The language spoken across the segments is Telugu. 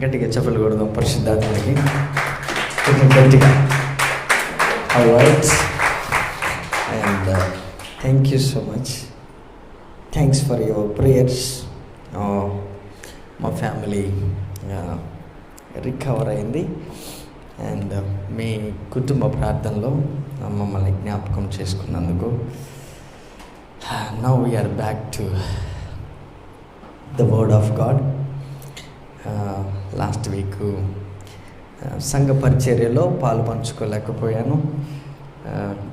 గట్టిగా చెప్పలు కొడదాం పరిశుద్ధాత్మకి గట్టిగా. Alright, and thank you so much. Thanks for your prayers. మా ఫ్యామిలీ రికవర్ అయింది, అండ్ మీ కుటుంబ ప్రార్థనలో మమ్మల్ని జ్ఞాపకం చేసుకున్నందుకు. Now we are back to the word of God. Last week సంఘ పరిచర్యలో పాలు పంచుకోలేకపోయాను.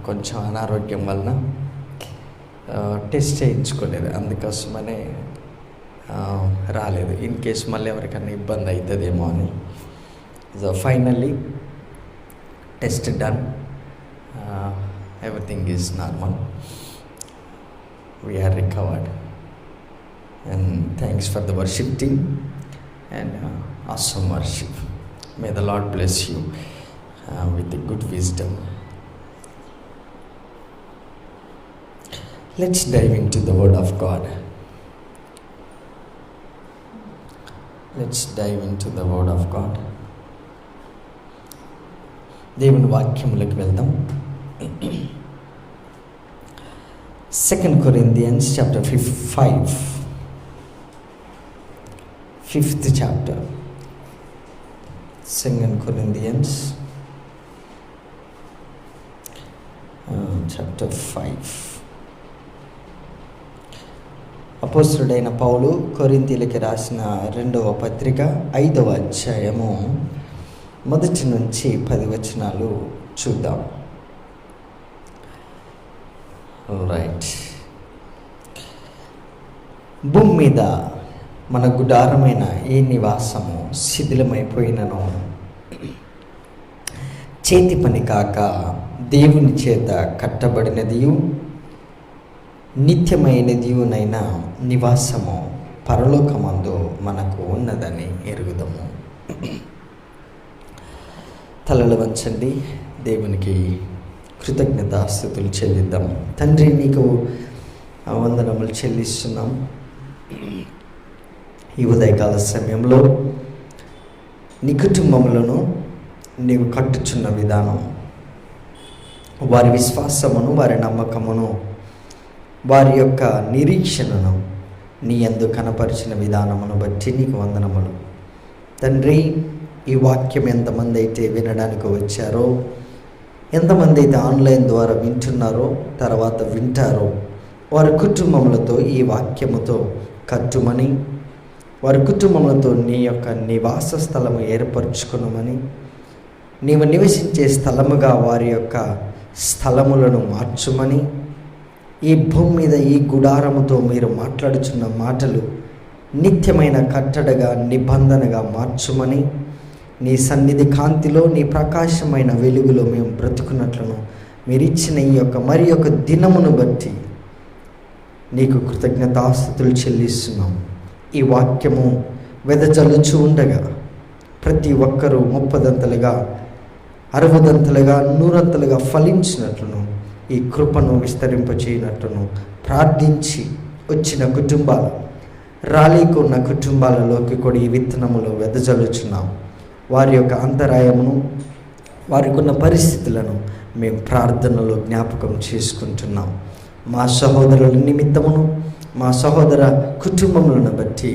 కొంచెం అనారోగ్యం వలన టెస్ట్ చేయించుకోలేదు, అందుకోసమనే రాలేదు. ఇన్ కేస్ మళ్ళీ ఎవరికైనా ఇబ్బంది అవుతుందేమో అని. So finally test done, everything is normal, we are recovered. And thanks for the worship team and awesome worship. May the Lord bless you with a good wisdom. Let's dive into the word of God. Let's dive into the word of God. దేవుని వాక్యములకు వెళ్దాం. 2 Corinthians chapter 5, 5th chapter. 2 Corinthians chapter 5. అపోస్తలుడైన పౌలు కొరింథీయులకు రాసిన 2వ పత్రిక 5వ అధ్యాయము 1 నుంచి 10 వచనాలు చూద్దాం. రైట్. భూమి మీద మన గుడారమైన ఈ నివాసము శిథిలమైపోయినను చేతి పని కాక దేవుని చేత కట్టబడినదియు నిత్యమైనదియునైన నివాసము పరలోకమందు మనకు ఉన్నదని ఎరుగుదము. తలలు వంచండి, దేవునికి కృతజ్ఞతాస్తుతులు చెల్లిద్దాం. తండ్రి, నీకు వందనములు చెల్లిస్తున్నాం. ఈ ఉదయకాల సమయంలో నీ కుటుంబములను నీవు కట్టుచున్న విధానం, వారి విశ్వాసమును, వారి నమ్మకమును, వారి యొక్క నిరీక్షణను నీ యందు కనపరిచిన విధానమును బట్టి నీకు వందనములు. తండ్రి, ఈ వాక్యం ఎంతమంది అయితే వినడానికి వచ్చారో, ఎంతమంది అయితే ఆన్లైన్ ద్వారా వింటున్నారో, తర్వాత వింటారో, వారి కుటుంబములతో ఈ వాక్యముతో కట్టుమని, వారి కుటుంబములతో నీ యొక్క నివాస స్థలము ఏర్పరచుకున్నామని, నీవు నివసించే స్థలముగా వారి యొక్క స్థలములను మార్చుమని, ఈ భూమి మీద ఈ గుడారముతో మీరు మాట్లాడుచున్న మాటలు నిత్యమైన కట్టడగా, నిబంధనగా మార్చుమని, నీ సన్నిధి కాంతిలో, నీ ప్రకాశమైన వెలుగులో మేము బ్రతుకున్నట్లను మీరు ఇచ్చిన ఈ యొక్క మరి యొక్క దినమును బట్టి నీకు కృతజ్ఞతాస్తుతులు చెల్లిస్తున్నాం. ఈ వాక్యము వెదజల్లుచు ఉండగా ప్రతి ఒక్కరూ 30దంతలుగా, 60దంతలుగా, 100ంతలుగా ఫలించినట్లును, ఈ కృపను విస్తరింపచేయనట్లును ప్రార్థించి వచ్చిన కుటుంబాలు, రాలేకున్న కుటుంబాలలోకి కూడా ఈ విత్తనములు వెదజల్లుచున్నాం. వారి యొక్క అంతరాయమును, వారికి ఉన్న పరిస్థితులను మేము ప్రార్థనలో జ్ఞాపకం చేసుకుంటున్నాం. మా సహోదరుల నిమిత్తమును, మా సహోదర కుటుంబములను బట్టి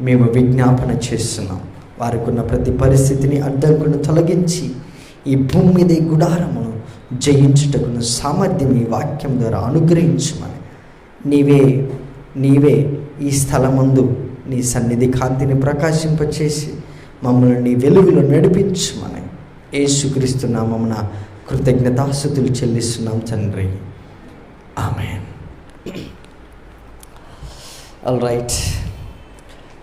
మేము విజ్ఞాపన చేస్తున్నాం. వారికి ఉన్న ప్రతి పరిస్థితిని, అడ్డంకులను తొలగించి ఈ భూమి మీద ఈ గుడారమును జయించుటకున్న సామర్థ్యం ఈ వాక్యం ద్వారా అనుగ్రహించమని, నీవే ఈ స్థలమందు నీ సన్నిధి కాంతిని ప్రకాశింపచేసి మమ్మల్ని నీ వెలుగులో నడిపించమని యేసుక్రీస్తు నామమున కృతజ్ఞతాస్తుతులు చెల్లిస్తున్నాం తండ్రి. ఆమేన్. All right,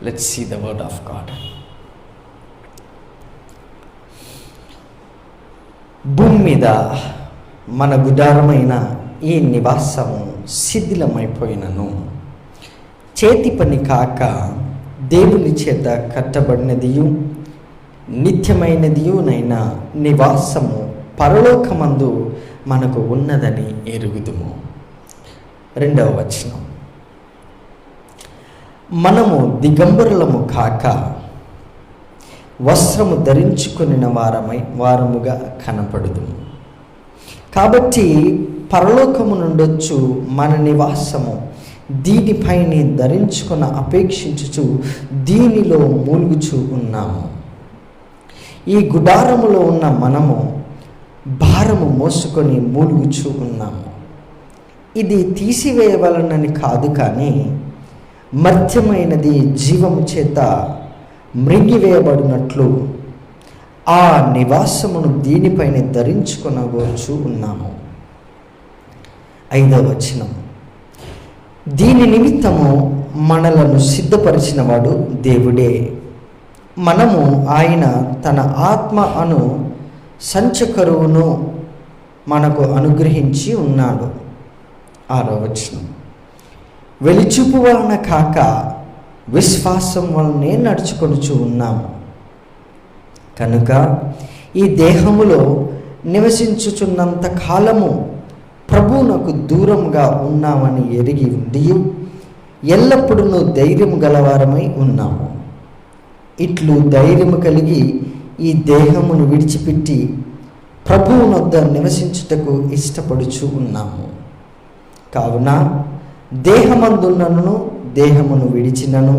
let's see the word of God. భూమి మీద మన గుడారమైన ఈ నివాసము శిథిలమైపోయినను చేతి పని కాక దేవుని చేత కట్టబడినదియు నిత్యమైనదియునైన నివాసము పరలోకమందు మనకు ఉన్నదని ఎరుగుదుము. 2వ వచనం. మనము దిగంబరులము కాక వస్త్రము ధరించుకొనిన వారముగా కనపడుదుము. కాబట్టి పరలోకము నుండొచ్చు మన నివాసము దీనిపైనే ధరించుకున్న అపేక్షించుచు దీనిలో మూలుగుచూ ఉన్నాము. ఈ గుడారములో ఉన్న మనము భారము మోసుకొని మూలుగుచూ ఉన్నాము. ఇది తీసివేయవలనని కాదు, కానీ మర్త్యమైనది జీవము చేత మృంగివేయబడినట్లు ఆ నివాసమును దీనిపైన ధరించుకొనవచ్చు ఉన్నాము. 5వ వచనం, దీని నిమిత్తము మనలను సిద్ధపరిచిన వాడు దేవుడే. మనము ఆయన తన ఆత్మ అను సంచకరువును మనకు అనుగ్రహించి ఉన్నాడు. 6వ వచనం, వెలిచూపు వలన కాక విశ్వాసం వలనే నడుచుకొనుచు ఉన్నాము. కనుక ఈ దేహములో నివసించుచున్నంత కాలము ప్రభువునకు దూరంగా ఉన్నామని ఎరిగి ఉండి ఎల్లప్పుడూ ధైర్యము గలవారమై ఉన్నాము. ఇట్లు ధైర్యము కలిగి ఈ దేహమును విడిచిపెట్టి ప్రభువునొద్ద నివసించుటకు ఇష్టపడుచు ఉన్నాము. కావున దేహమందున్నను దేహమును విడిచినను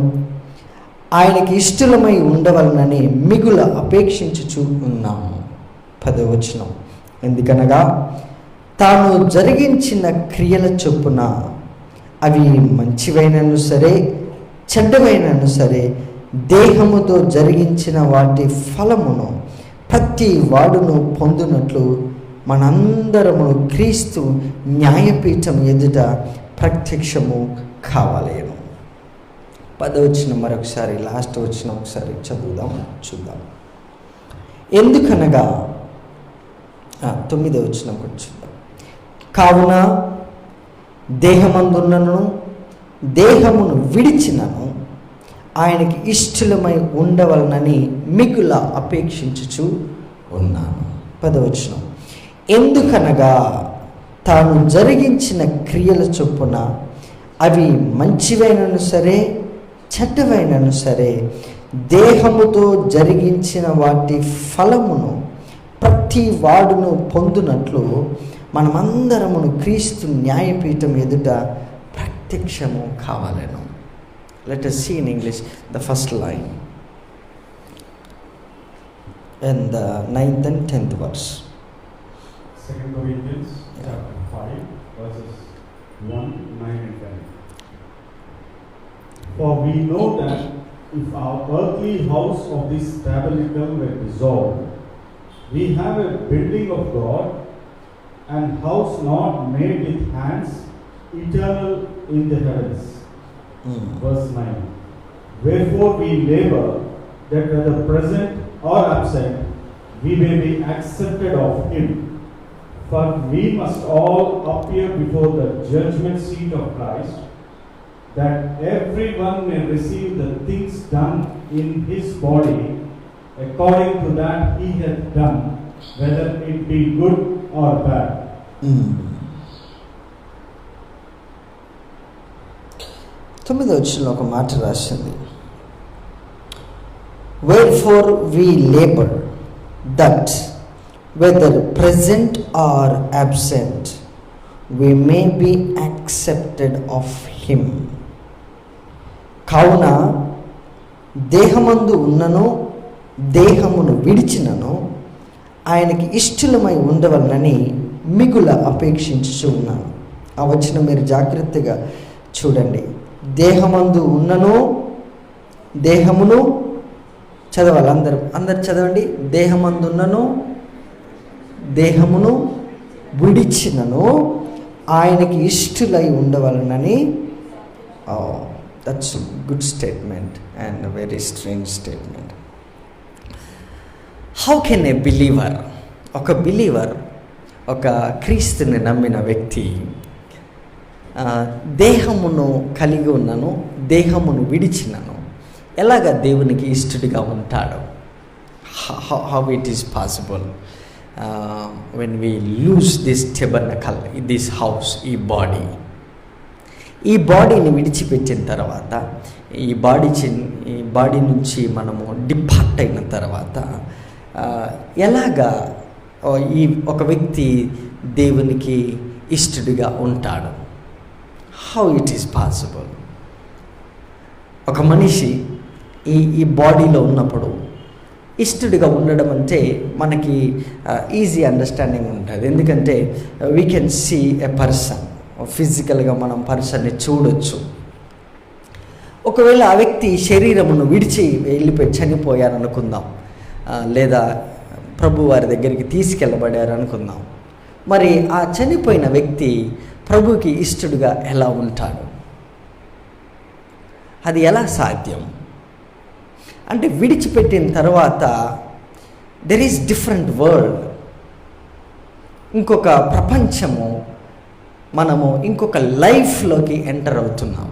ఆయనకి ఇష్టలమై ఉండవలనని మిగుల అపేక్షించుచు ఉన్నాము. 10వ వచనం, ఎందుకనగా తాను జరిగించిన క్రియల చొప్పున అవి మంచివైనను సరే చెడ్డవైనను సరే దేహముతో జరిగించిన వాటి ఫలమును ప్రతి వాడును పొందునట్లు మనందరము క్రీస్తు న్యాయపీఠం ఎదుట ప్రత్యక్షము కావాలేను. 10వ వచనం మరొకసారి, లాస్ట్ వచనం ఒకసారి చూద్దాం. ఎందుకనగా 9వ వచనం కూడా చూద్దాం. కావున దేహమందున్నను దేహమును విడిచినను ఆయనకి ఇష్టలమై ఉండవలనని మిగుల అపేక్షించుచు ఉన్నాను. 10వ వచనం, ఎందుకనగా తాను జరిగించిన క్రియల చొప్పున అవి మంచివైనను సరే చెడ్డవైనను సరే దేహముతో జరిగించిన వాటి ఫలమును ప్రతి వాడును పొందునట్లు మనమందరమును క్రీస్తు న్యాయపీఠం ఎదుట ప్రత్యక్షము కావాలను. Let us see in English the first line and the 9th and 10th verse. 2 Corinthians chapter 5 verses 1, 9 and 10. For we know that if our earthly house of this tabernacle were dissolved, we have a building of God, and house not made with hands, eternal in the heavens. Verse 9. Wherefore we labor, that whether present or absent, we may be accepted of Him. For we must all appear before the judgment seat of Christ, that everyone may receive the things done in his body according to that he hath done, whether it be good or bad. తొమ్మిదో వచనంలో ఒక మాట రాసింది, wherefore we labor that whether present or absent we may be accepted of him. కావున దేహమందు ఉన్నను దేహమును విడిచినను ఆయనకి ఇష్టలమై ఉండవలనని మిగుల అపేక్షించుచు ఉన్నాను. ఆ వచనం మీరు జాగ్రత్తగా చూడండి. దేహమందు ఉన్నను దేహమును చదవాలి, అందరు చదవండి. దేహమందున్నను దేహమును విడిచినను ఆయనకి ఇష్టలై ఉండవలనని. That's good statement and very strange statement. How can a believer, ఒక బిలీవర్, ఒక క్రీస్తుని నమ్మిన వ్యక్తి దేహమును కలిగి ఉన్నను దేహమును విడిచినను ఎలాగ దేవునికి ఇష్టడిగా ఉంటాడు? How it is possible when we lose this tabernacle, this house, ఈ బాడీ? ఈ బాడీని విడిచిపెట్టిన తర్వాత, ఈ బాడీ నుంచి మనము డిపార్ట్ అయిన తర్వాత ఎలాగా ఈ ఒక వ్యక్తి దేవునికి ఇష్టడుగా ఉంటాడు? How it is possible? ఒక మనిషి ఈ బాడీలో ఉన్నప్పుడు ఇష్టడుగా ఉండడం అంటే మనకి ఈజీ అండర్స్టాండింగ్ ఉంటుంది. ఎందుకంటే we can see a person, ఫిజికల్గా మనం పర్సన్ని చూడొచ్చు. ఒకవేళ ఆ వ్యక్తి శరీరమును విడిచి వెళ్ళిపోయి చనిపోయారనుకుందాం, లేదా ప్రభు వారి దగ్గరికి తీసుకెళ్ళబడారు అనుకుందాం. మరి ఆ చనిపోయిన వ్యక్తి ప్రభుకి ఇష్టడుగా ఎలా ఉంటాడు? అది ఎలా సాధ్యం? అంటే విడిచిపెట్టిన తర్వాత దెర్ ఈస్ డిఫరెంట్ వరల్డ్, ఇంకొక ప్రపంచము, మనము ఇంకొక లైఫ్లోకి ఎంటర్ అవుతున్నాం.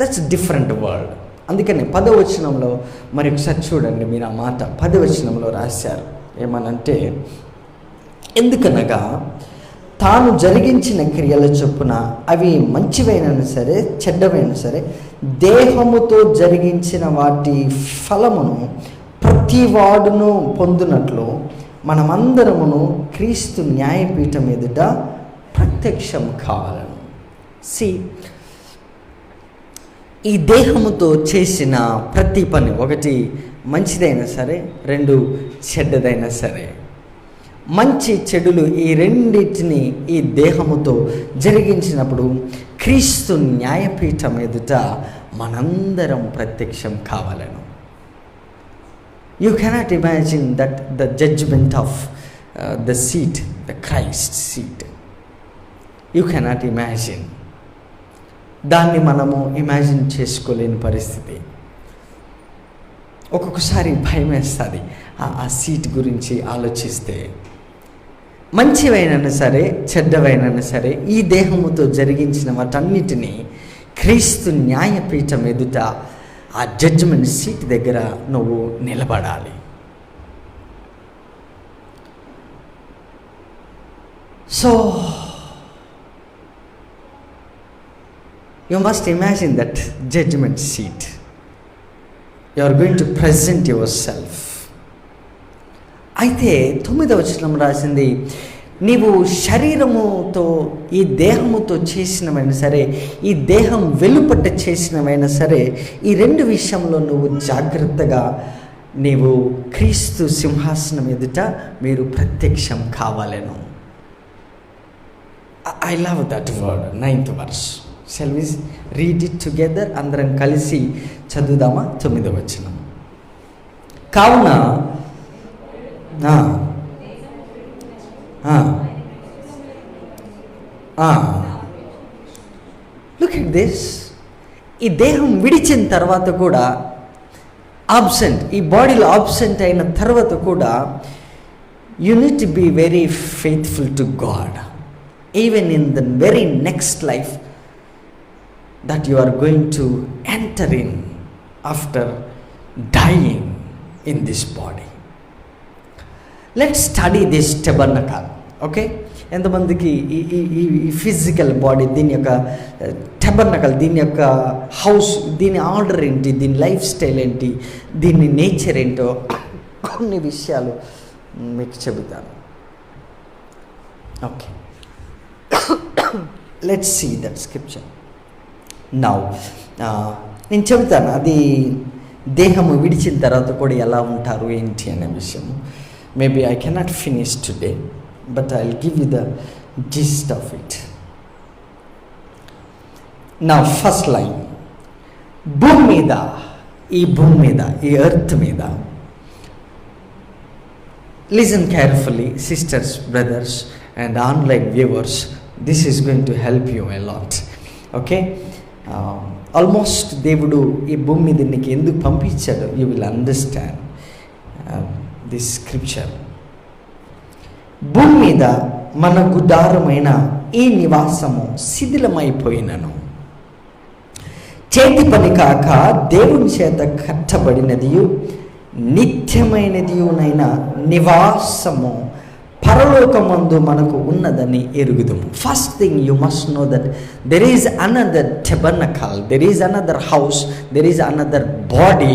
That's different world. అందుకని 10వ వచనంలో మరి ఒకసారి చూడండి, మీరు ఆ మాట 10వ వచనంలో రాశారు. ఏమనంటే, ఎందుకనగా తాను జరిగించిన క్రియల చొప్పున అవి మంచివైనా సరే చెడ్డవైనా సరే దేహముతో జరిగించిన వాటి ఫలమును ప్రతివాడును పొందునట్లు మనమందరమును క్రీస్తు న్యాయపీఠం ఎదుట ప్రత్యక్షం కావాలను. ఈ దేహముతో చేసిన ప్రతి పని, ఒకటి మంచిదైనా సరే, 2 చెడ్డదైనా సరే, మంచి చెడులు ఈ రెండింటిని ఈ దేహముతో జరిగించినప్పుడు క్రీస్తు న్యాయపీఠం ఎదుట మనందరం ప్రత్యక్షం కావాలను. You cannot imagine that the judgement of the seat, the Christ seat, you cannot imagine. దాన్ని మనము ఇమాజిన్ చేసుకోలేని పరిస్థితి. ఒక్కొక్కసారి భయం వేస్తుంది ఆ సీట్ గురించి ఆలోచిస్తే. మంచివైనా సరే చెడ్డవైనా సరే ఈ దేహముతో జరిగించిన వాటన్నిటినీ క్రీస్తు న్యాయపీఠం ఎదుట ఆ జడ్జిమెంట్ సీట్ దగ్గర నువ్వు నిలబడాలి. So you must imagine that judgement seat. You are going to present yourself. అయితే 9వ వచనం రాసింది, నీవు శరీరముతో ఈ దేహముతో చేసినవైనా సరే, ఈ దేహం వెలుపట్ట చేసినవైనా సరే, ఈ 2 విషయంలో నువ్వు జాగ్రత్తగా నీవు క్రీస్తు సింహాసనం ఎదుట మీరు ప్రత్యక్షం కావాలను. I love that word. 9th verse. Shall we read it together? అందరం కలిసి చదువుదామా? 9వ వచనం. కావున లుక్ ఎట్ దిస్. ఈ దేహం విడిచిన తర్వాత కూడా ఆబ్సెంట్, ఈ బాడీలో ఆబ్సెంట్ అయిన తర్వాత కూడా you need to be very faithful to God even in the very next life that you are going to enter in after dying in this body. Let's study this tabernacle. Okay? ఎంతమందికి ఈ ఫిజికల్ బాడీ, దీని యొక్క టెబర్నకల్, దీని యొక్క హౌస్, దీని ఆర్డర్ ఏంటి, దీని లైఫ్ స్టైల్ ఏంటి, దీని నేచర్ ఏంటో కొన్ని విషయాలు మీకు చెబుతాను. Okay, let's see that scripture now. నేను చెబుతాను అది దేహము విడిచిన తర్వాత కూడా ఎలా ఉంటారు ఏంటి అనే విషయం. Maybe I cannot finish today, but I will give you the gist of it. నా ఫస్ట్ లైన్, భూమి మీద, ఈ ఎర్త్ మీద, listen carefully sisters, brothers and online viewers, this is going to help you a lot. Okay, almost దేవుడు ఈ భూమి మీద నీకు ఎందుకు పంపించాడు, you will understand this scripture. భూమి మీద మన గుడారమైన ఈ నివాసము శిథిలమైపోయినను, చేతి పని కాక దేవుని చేత కట్టబడినదియు నిత్యమైనదియునైన నివాసము పరలోకమందు మనకు ఉన్నదని ఎరుగుదుము. First thing you must know that there is another tabernacle, there is another house, there is another body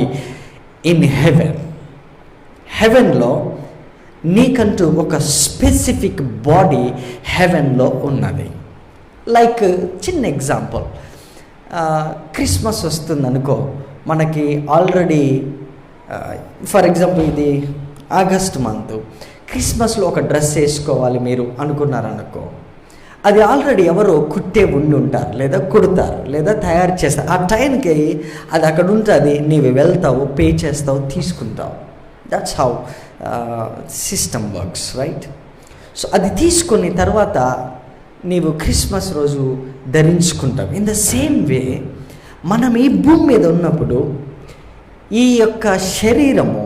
in heaven. హెవెన్లో నీకంటూ ఒక స్పెసిఫిక్ బాడీ హెవెన్లో ఉన్నది. లైక్ చిన్న ఎగ్జాంపుల్, క్రిస్మస్ వస్తుందనుకో, మనకి ఆల్రెడీ ఫర్ ఎగ్జాంపుల్ ఇది ఆగస్ట్ మంత్, క్రిస్మస్లో ఒక డ్రెస్ వేసుకోవాలి మీరు అనుకున్నారనుకో, అది ఆల్రెడీ ఎవరో కుట్టే ఉండి ఉంటారు, లేదా కుడతారు, లేదా తయారు చేస్తారు. ఆ టైంకి అది అక్కడ ఉంటుంది, నీవు వెళ్తావు, పే చేస్తావు, తీసుకుంటావు. That's how system works, right? So అది తీసుకుని తర్వాత నీవు క్రిస్మస్ రోజు ధరించుకుంటావు. ఇన్ ద సేమ్ వే మనం ఈ భూమి మీద ఉన్నప్పుడు ఈ యొక్క శరీరము,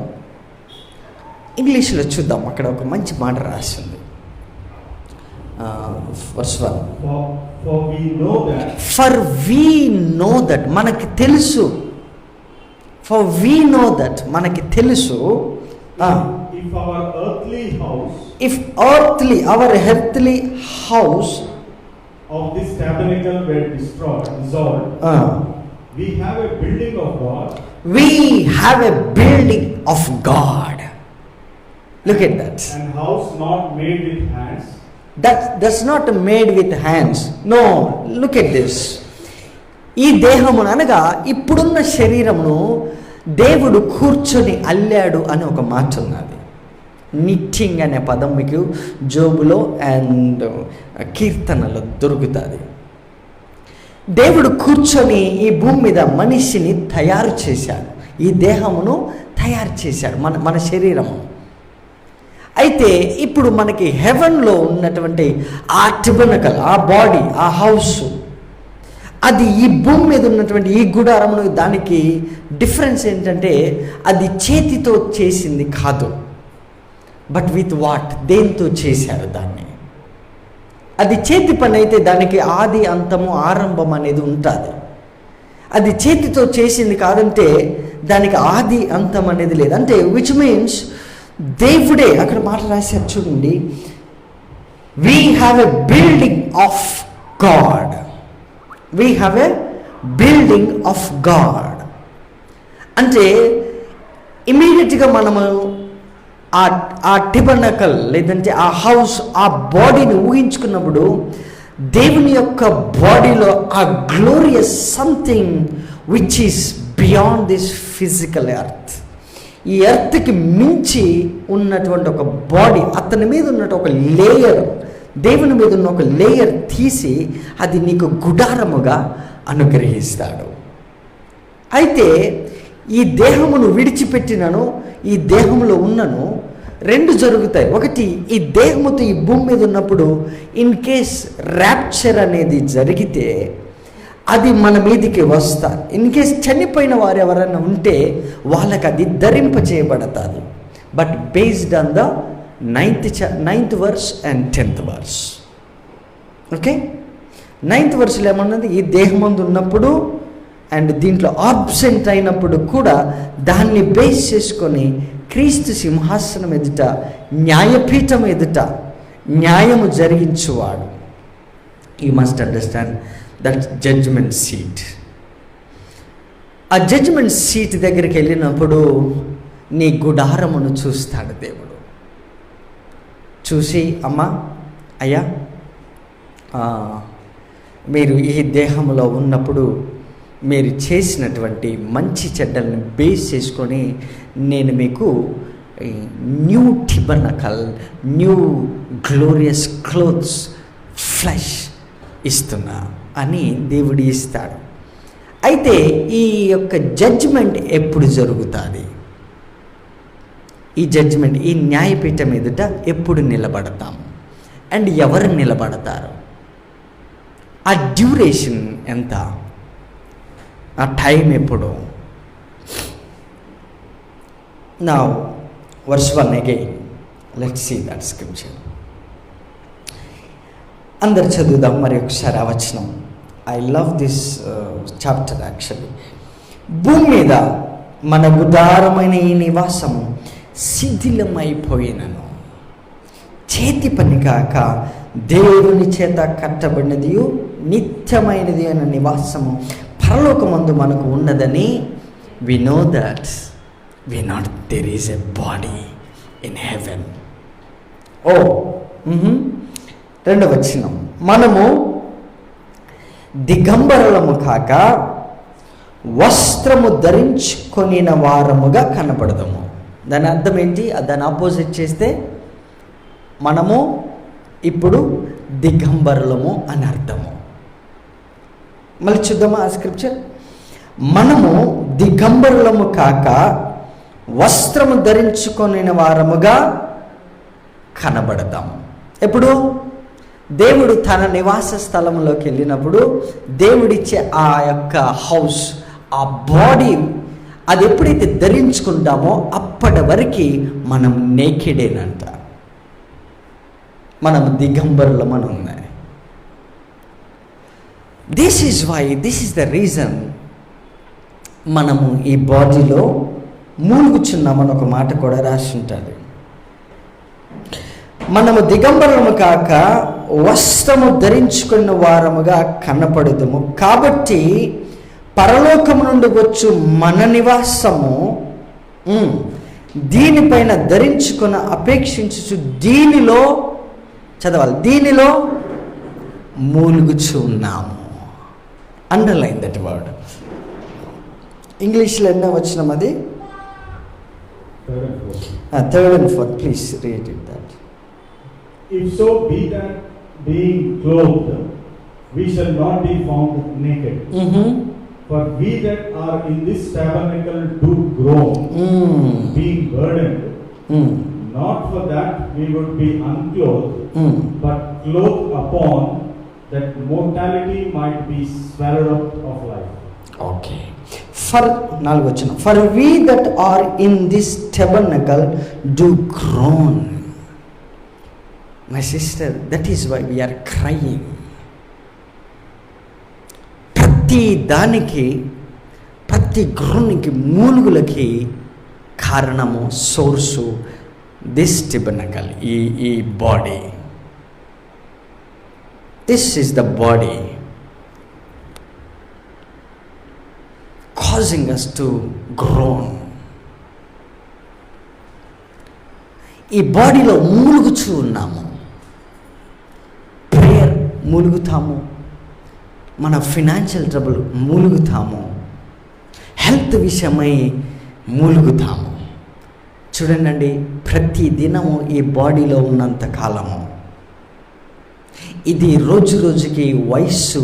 ఇంగ్లీష్లో చూద్దాం, అక్కడ ఒక మంచి మాట రాసింది. ఫర్ వీ నో దట్, మనకి తెలుసు. ఫర్ వీ నో దట్, మనకి తెలుసు. If our earthly house of this tabernacle were dissolved, we have a building of God. We have a building of God. Look at that. And house not made with hands. That's not made with hands. No, look at this. ఈ దేహమును అనగా ఇప్పుడున్న శరీరమును దేవుడు కూర్చొని అల్లాడు అని ఒక మాట ఉన్నది. నిట్టింగ్ అనే పదం మీకు జోబులో అండ్ కీర్తనలో దొరుకుతుంది. దేవుడు కూర్చొని ఈ భూమి మీద మనిషిని తయారు చేశాడు, ఈ దేహమును తయారు చేశాడు, మన శరీరము. అయితే ఇప్పుడు మనకి హెవెన్లో ఉన్నటువంటి ఆ టెబర్నకల్, ఆ బాడీ, ఆ హౌస్, అది ఈ భూమి మీద ఉన్నటువంటి ఈ గుడారమును, దానికి డిఫరెన్స్ ఏంటంటే అది చేతితో చేసింది కాదు, బట్ విత్ వాట్, దేంతో చేశారు దాన్ని. అది చేతి పని అయితే దానికి ఆది అంతము ఆరంభం అనేది ఉంటుంది. అది చేతితో చేసింది కాదంటే దానికి ఆది అంతం అనేది లేదు. అంటే విచ్ మీన్స్ దేవుడే, అక్కడ మాట రాశారు చూడండి, we have a building of God. We have a building of God అంటే ఇమీడియట్గా మనము ఆ టెబర్నకల్ లేదంటే ఆ హౌస్, ఆ బాడీని ఊహించుకున్నప్పుడు దేవుని యొక్క బాడీలో ఆ glorious something which is beyond this physical earth, ఈ ఎర్త్కి మించి ఉన్నటువంటి ఒక బాడీ, అతని మీద ఉన్నట్టు ఒక లేయర్, దేవుని మీద ఉన్న ఒక లేయర్ తీసి అది నీకు గుడారముగా అనుగ్రహిస్తాడు. అయితే ఈ దేహమును విడిచిపెట్టినను, ఈ దేహంలో ఉన్నను, రెండు జరుగుతాయి. ఒకటి, ఈ దేహముతో ఈ భూమి మీద ఉన్నప్పుడు ఇన్ కేస్ ర్యాప్చర్ అనేది జరిగితే అది మన మీదికి వస్తారు. ఇన్ కేస్ చనిపోయిన వారు ఎవరైనా ఉంటే వాళ్ళకి అది ధరింప చేయబడతాది. But based on the 9th verse and 10th verse. Okay, 9th verseలో ఏమన్నది, ఈ దేహమందు ఉన్నప్పుడు అండ్ దీంట్లో ఆబ్సెంట్ అయినప్పుడు కూడా దాన్ని బేస్ చేసుకొని క్రీస్తు సింహాసనం ఎదుట, న్యాయపీఠం ఎదుట న్యాయము జరిగించువాడు. You must understand that judgement seat. ఆ జడ్జ్మెంట్ సీట్ దగ్గరికి వెళ్ళినప్పుడు నీ గుడారమును చూస్తాడు దేవుడు. చూసి, అమ్మా, అయ్యా, మీరు ఈ దేహంలో ఉన్నప్పుడు మీరు చేసినటువంటి మంచి చెడ్డలను బేస్ చేసుకొని నేను మీకు new tabernacle, new glorious clothes, flesh ఇస్తున్నా అని దేవుడు ఇస్తాడు. అయితే ఈ యొక్క జడ్జిమెంట్ ఎప్పుడు జరుగుతుంది? ఈ జడ్జిమెంట్, ఈ న్యాయపీఠం ఎదుట ఎప్పుడు నిలబడతాము అండ్ ఎవరు నిలబడతారు? ఆ డ్యూరేషన్ ఎంత? ఆ టైం ఎప్పుడు? Now, verse 1 again. Let's see that scripture. అందరు చదువుదాం మరి ఒకసారి ఆ వచనం. I love this chapter actually. భూమి మీద మన గుడారమైన ఈ నివాసము శిథిలమైపోయినను. చేతి పని కాక దేవుని చేత కట్టబడినది నిత్యమైనది అనే నివాసము పరలోకమందు మనకు ఉన్నదని we know that there is a body in heaven. రెండవ వచనం, మనము దిగంబరులము కాక వస్త్రము ధరించుకొనిన వారముగా కనపడదాము. దాని అర్థం ఏంటి? దాని ఆపోజిట్ చేస్తే మనము ఇప్పుడు దిగంబరులము అని అర్థము. మళ్ళీ చూద్దామా ఆ స్క్రిప్చర్. మనము దిగంబరులము కాక వస్త్రము ధరించుకొనిన వారముగా కనబడతాము. ఎప్పుడు? దేవుడు తన నివాస స్థలంలోకి వెళ్ళినప్పుడు దేవుడిచ్చే ఆ యొక్క హౌస్, ఆ బాడీ, అది ఎప్పుడైతే ధరించుకుంటామో అప్పటి వరకు మనం నేకెడేనంట, మనం దిగంబరులమని ఉన్నాయి. దిస్ ఈజ్ ద రీజన్ మనము ఈ బాడీలో మూలుగుచున్నామని ఒక మాట కూడా రాసి ఉంటుంది. మనము దిగంబరము కాక వస్త్రము ధరించుకున్న వారముగా కనపడుదుము. కాబట్టి పరలోకము నుండి వచ్చు మన నివాసము దీనిపైన ధరించుకున్న అపేక్షించు దీనిలో చదవాలి, దీనిలో మూలుగుచు ఉన్నాము. Underline that word. ఇంగ్లీష్లో ఎన్నో వచ్చినాం అది? Third and fourth. Please read it that. If so be that being clothed, we shall not be found naked. For we that are in this tabernacle do groan, being burdened, not for that we would be unclothed, but clothed upon, that mortality might be swallowed up of life. Okay. For we that are in this tabernacle do groan. My sister, that is why we are crying. ప్రతి దానికి, ప్రతి గ్రోనికి, మూలుగులకి కారణము, సోర్సు దిస్ టెబర్నకల్, ఈ body. This is the body causing us to groan. ఈ బాడీలో మూలుగుచూ ఉన్నాము. ప్రేయర్ మూలుగుతాము, మన ఫినాన్షియల్ ట్రబుల్ మూలుగుతాము, హెల్త్ విషయమై మూలుగుతాము. చూడండి, ప్రతి దినము ఈ బాడీలో ఉన్నంత కాలము ఇది రోజు రోజుకి వయస్సు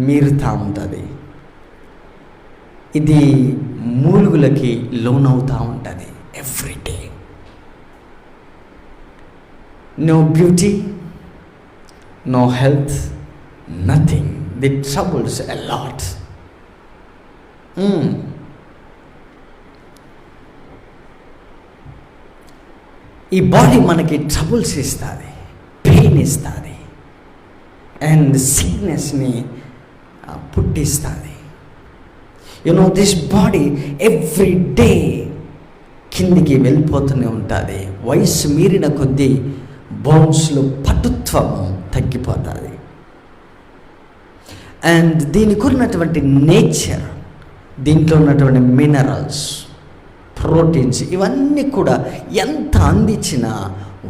మీరుతూ ఉంటుంది. ఇది మూలుగులకి లోనవుతూ ఉంటుంది every day. No beauty, no health, nothing. The troubles a lot. ఈ బాడీ మనకి ట్రబుల్స్ ఇస్తుంది, పెయిన్ ఇస్తుంది, అండ్ సిక్నెస్ని పుట్టిస్తుంది. దిస్ బాడీ ఎవ్రీ డే కిందికి వెళ్ళిపోతూనే ఉంటుంది. వయసు మీరిన కొద్దీ బోన్స్లో పటుత్వము తగ్గిపోతుంది. అండ్ దీనికి ఉన్నటువంటి నేచర్, దీంట్లో ఉన్నటువంటి మినరల్స్, ప్రోటీన్స్, ఇవన్నీ కూడా ఎంత అందించినా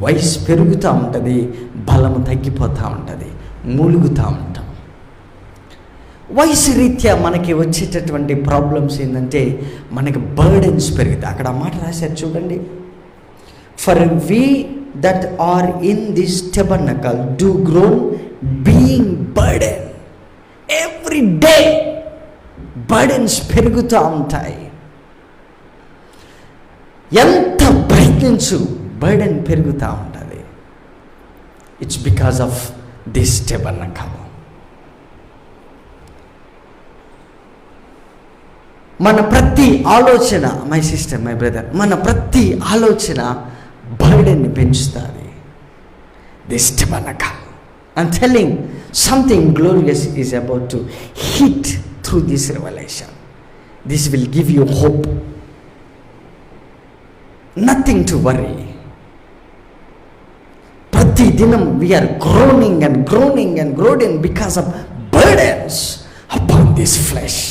వయసు పెరుగుతూ ఉంటుంది, బలము తగ్గిపోతూ ఉంటుంది, మూలుగుతూ ఉంటాం. వయసు రీత్యా మనకి వచ్చేటటువంటి ప్రాబ్లమ్స్ ఏంటంటే మనకి బర్డెన్స్ పెరుగుతాయి. అక్కడ ఆ మాట రాశారు చూడండి. For we that are in this tabernacle do groan being burden. Every day burdens పెరుగుతూ ఉంటాయి. ఎంత ప్రయత్నించు బర్డెన్ పెరుగుతూ ఉంటుంది. It's because of this tabernacle. మన ప్రతి ఆలోచన, మై సిస్టర్, మై బ్రదర్, మన ప్రతి ఆలోచన బర్డెన్ని పెంచుతుంది. This tabernacle, I'm telling, something glorious is about to hit through this revolution. This will give you hope, nothing to worry. ప్రతి దినం we are groaning and groaning and groaning because of burdens upon this flesh.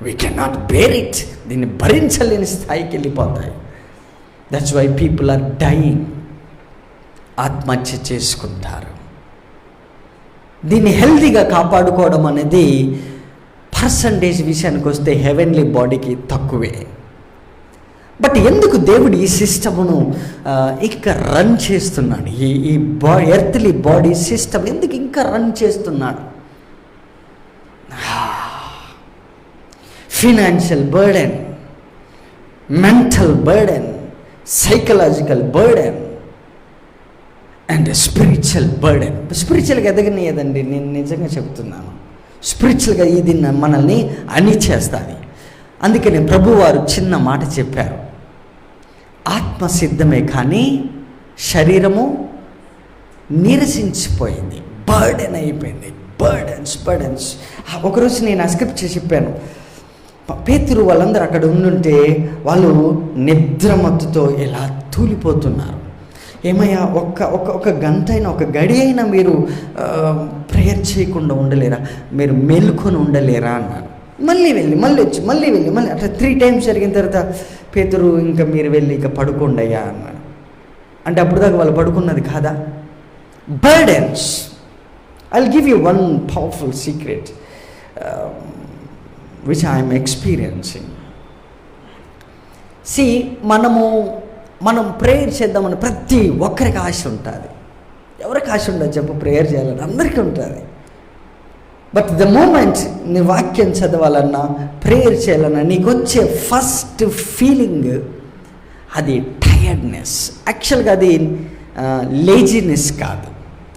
We cannot bear it. దీన్ని భరించలేని స్థాయికి వెళ్ళిపోతాయి. That's why people are dying. ఆత్మహత్య చేసుకుంటారు. దీన్ని హెల్తీగా కాపాడుకోవడం అనేది పర్సంటేజ్ విషయానికి వస్తే హెవెన్లీ బాడీకి తక్కువే. బట్ ఎందుకు దేవుడు ఈ సిస్టమును ఇంకా రన్ చేస్తున్నాడు? ఈ ఎర్త్లీ బాడీ సిస్టమ్ ఎందుకు ఇంకా రన్ చేస్తున్నాడు? Financial burden, mental burden, psychological burden and spiritual burden. స్పిరిచువల్గా ఎదగనియదండి, నేను నిజంగా చెప్తున్నాను. స్పిరిచువల్గా ఇది మనల్ని అణిచేస్తుంది. అందుకని ప్రభువారు చిన్న మాట చెప్పారు, ఆత్మ సిద్ధమే కానీ శరీరము నీరసించిపోయింది, బర్డెన్ అయిపోయింది. బర్డెన్స్. ఒకరోజు నేను ఆ స్క్రిప్ట్ చెప్పాను. పేతురు వాళ్ళందరూ అక్కడ ఉండుంటే వాళ్ళు నిద్రమత్తుతో ఇలా తూలిపోతున్నారు. ఏమయ్యా, ఒక గంట అయినా, ఒక గడి అయినా మీరు ప్రేయర్ చేయకుండా ఉండలేరా? మీరు మేల్కొని ఉండలేరా అన్నారు. మళ్ళీ వచ్చి మళ్ళీ అట్లా 3 times జరిగిన తర్వాత పేతురు, ఇంకా మీరు వెళ్ళి ఇక పడుకోండి అయ్యా అన్నాడు. అంటే అప్పుడు దాకా వాళ్ళు పడుకున్నది కాదా? Burdens. I'll give you one powerful secret which I'm experiencing. మనం ప్రేయర్ చేద్దామని ప్రతి ఒక్కరికి ఆశ ఉంటుంది. ఎవరికి ఆశ ఉండదు చెప్పు? ప్రేయర్ చేయాలని అందరికీ ఉంటుంది. బట్ ద మూమెంట్ నీ వాక్యం చదవాలన్నా, ప్రేయర్ చేయాలన్నా, నీకు వచ్చే ఫస్ట్ ఫీలింగ్ అది టయర్డ్నెస్. యాక్చువల్గా అది లేజినెస్ కాదు.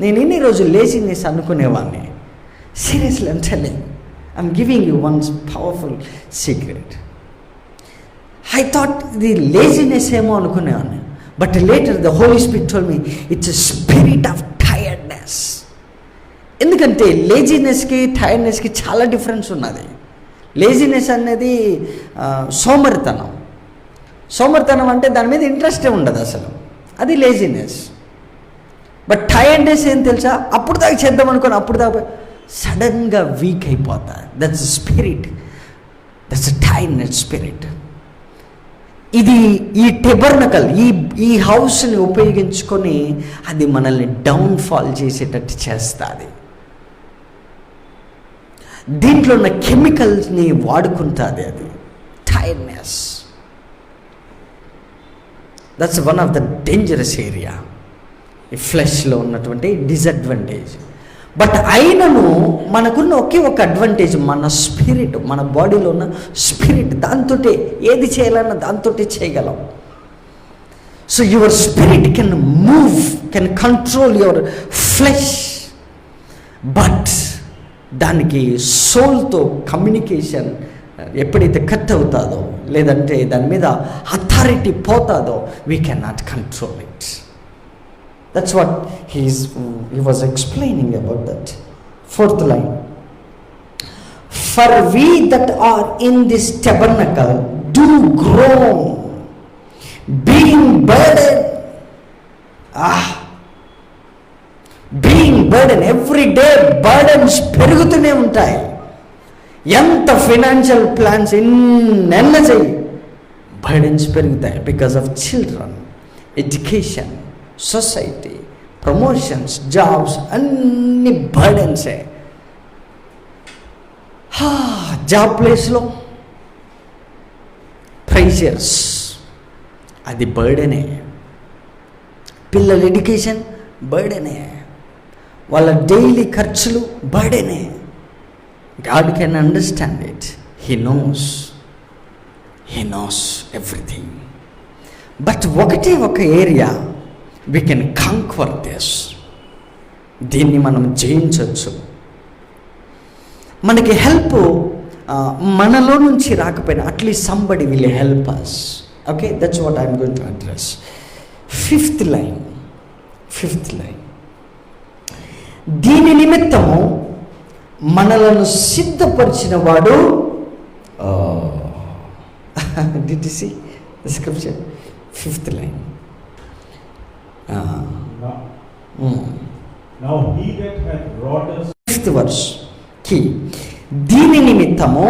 నేను ఇన్ని రోజులు లేజినెస్ అనుకునేవాడిని. Seriously I'm telling, I'm giving you one powerful secret. I thought the laziness ఏమో అనుకునేవాడిని. But later the holy spirit told me it's a spirit of tiredness. ఎందుకంటే లేజినెస్కి టైర్డ్నెస్కి చాలా డిఫరెన్స్ ఉన్నది. లేజినెస్ అనేది సోమరితనం అంటే దాని మీద ఇంట్రెస్టే ఉండదు అసలు, అది లేజినెస్. బట్ టైర్డ్నెస్ ఏం తెలుసా? అప్పుడు దాకా చేద్దాం అనుకోని అప్పుడు దాకా సడన్గా వీక్ అయిపోతా. That's spirit, that's tiredness spirit. ఇది ఈ టెబర్నకల్, ఈ హౌస్ని ఉపయోగించుకొని అది మనల్ని డౌన్ఫాల్ చేసేటట్టు చేస్తుంది. దీంట్లో ఉన్న కెమికల్స్ని వాడుకుంటుంది. అది tiredness. That's one of the dangerous area, ఈ ఫ్లెష్లో ఉన్నటువంటి డిసడ్వాంటేజ్. బట్ అయినను మనకున్న ఒకే ఒక అడ్వాంటేజ్, మన స్పిరిట్, మన బాడీలో ఉన్న స్పిరిట్. దాంతో ఏది చేయాలన్నా దాంతో చేయగలం. So your spirit can move, can control your flesh. But దానికి సోల్తో కమ్యూనికేషన్ ఎప్పుడైతే కట్ అవుతుందో, లేదంటే దాని మీద అథారిటీ పోతుందో, we can not control it. That's what he was explaining about that. 4th line. For we that are in this tabernacle do groan, being burdened. Being burdened. Every day burdens పెరుగుతూనే ఉంటాయి. ఎంత ఫైనాన్షియల్ ప్లాన్స్ ఎన్న చేయి, బర్డెన్స్ పెరుగుతాయి. Because of children, education, society, promotions, jobs, అన్ని బర్డెన్సే. జాబ్ ప్లేస్లో ప్రెషర్స్, అది బర్డెనే. పిల్లల ఎడ్యుకేషన్ బర్డెనే. వాళ్ళ డైలీ ఖర్చులు బర్డెనే. God can understand it. He knows everything. But ఒకటే ఒక area we can conquer this. దీన్ని మనం జయించవచ్చు. మనకి హెల్ప్ మనలో నుంచి రాకపోయినా at least somebody will help us. Okay, that's what I'm going to address. 5th line. దీని నిమిత్తము మనలను సిద్ధపరిచిన వాడు. Did you see the scripture? 5th line. Now he that hath wrought us. 5th verse కి దీని నిమిత్తము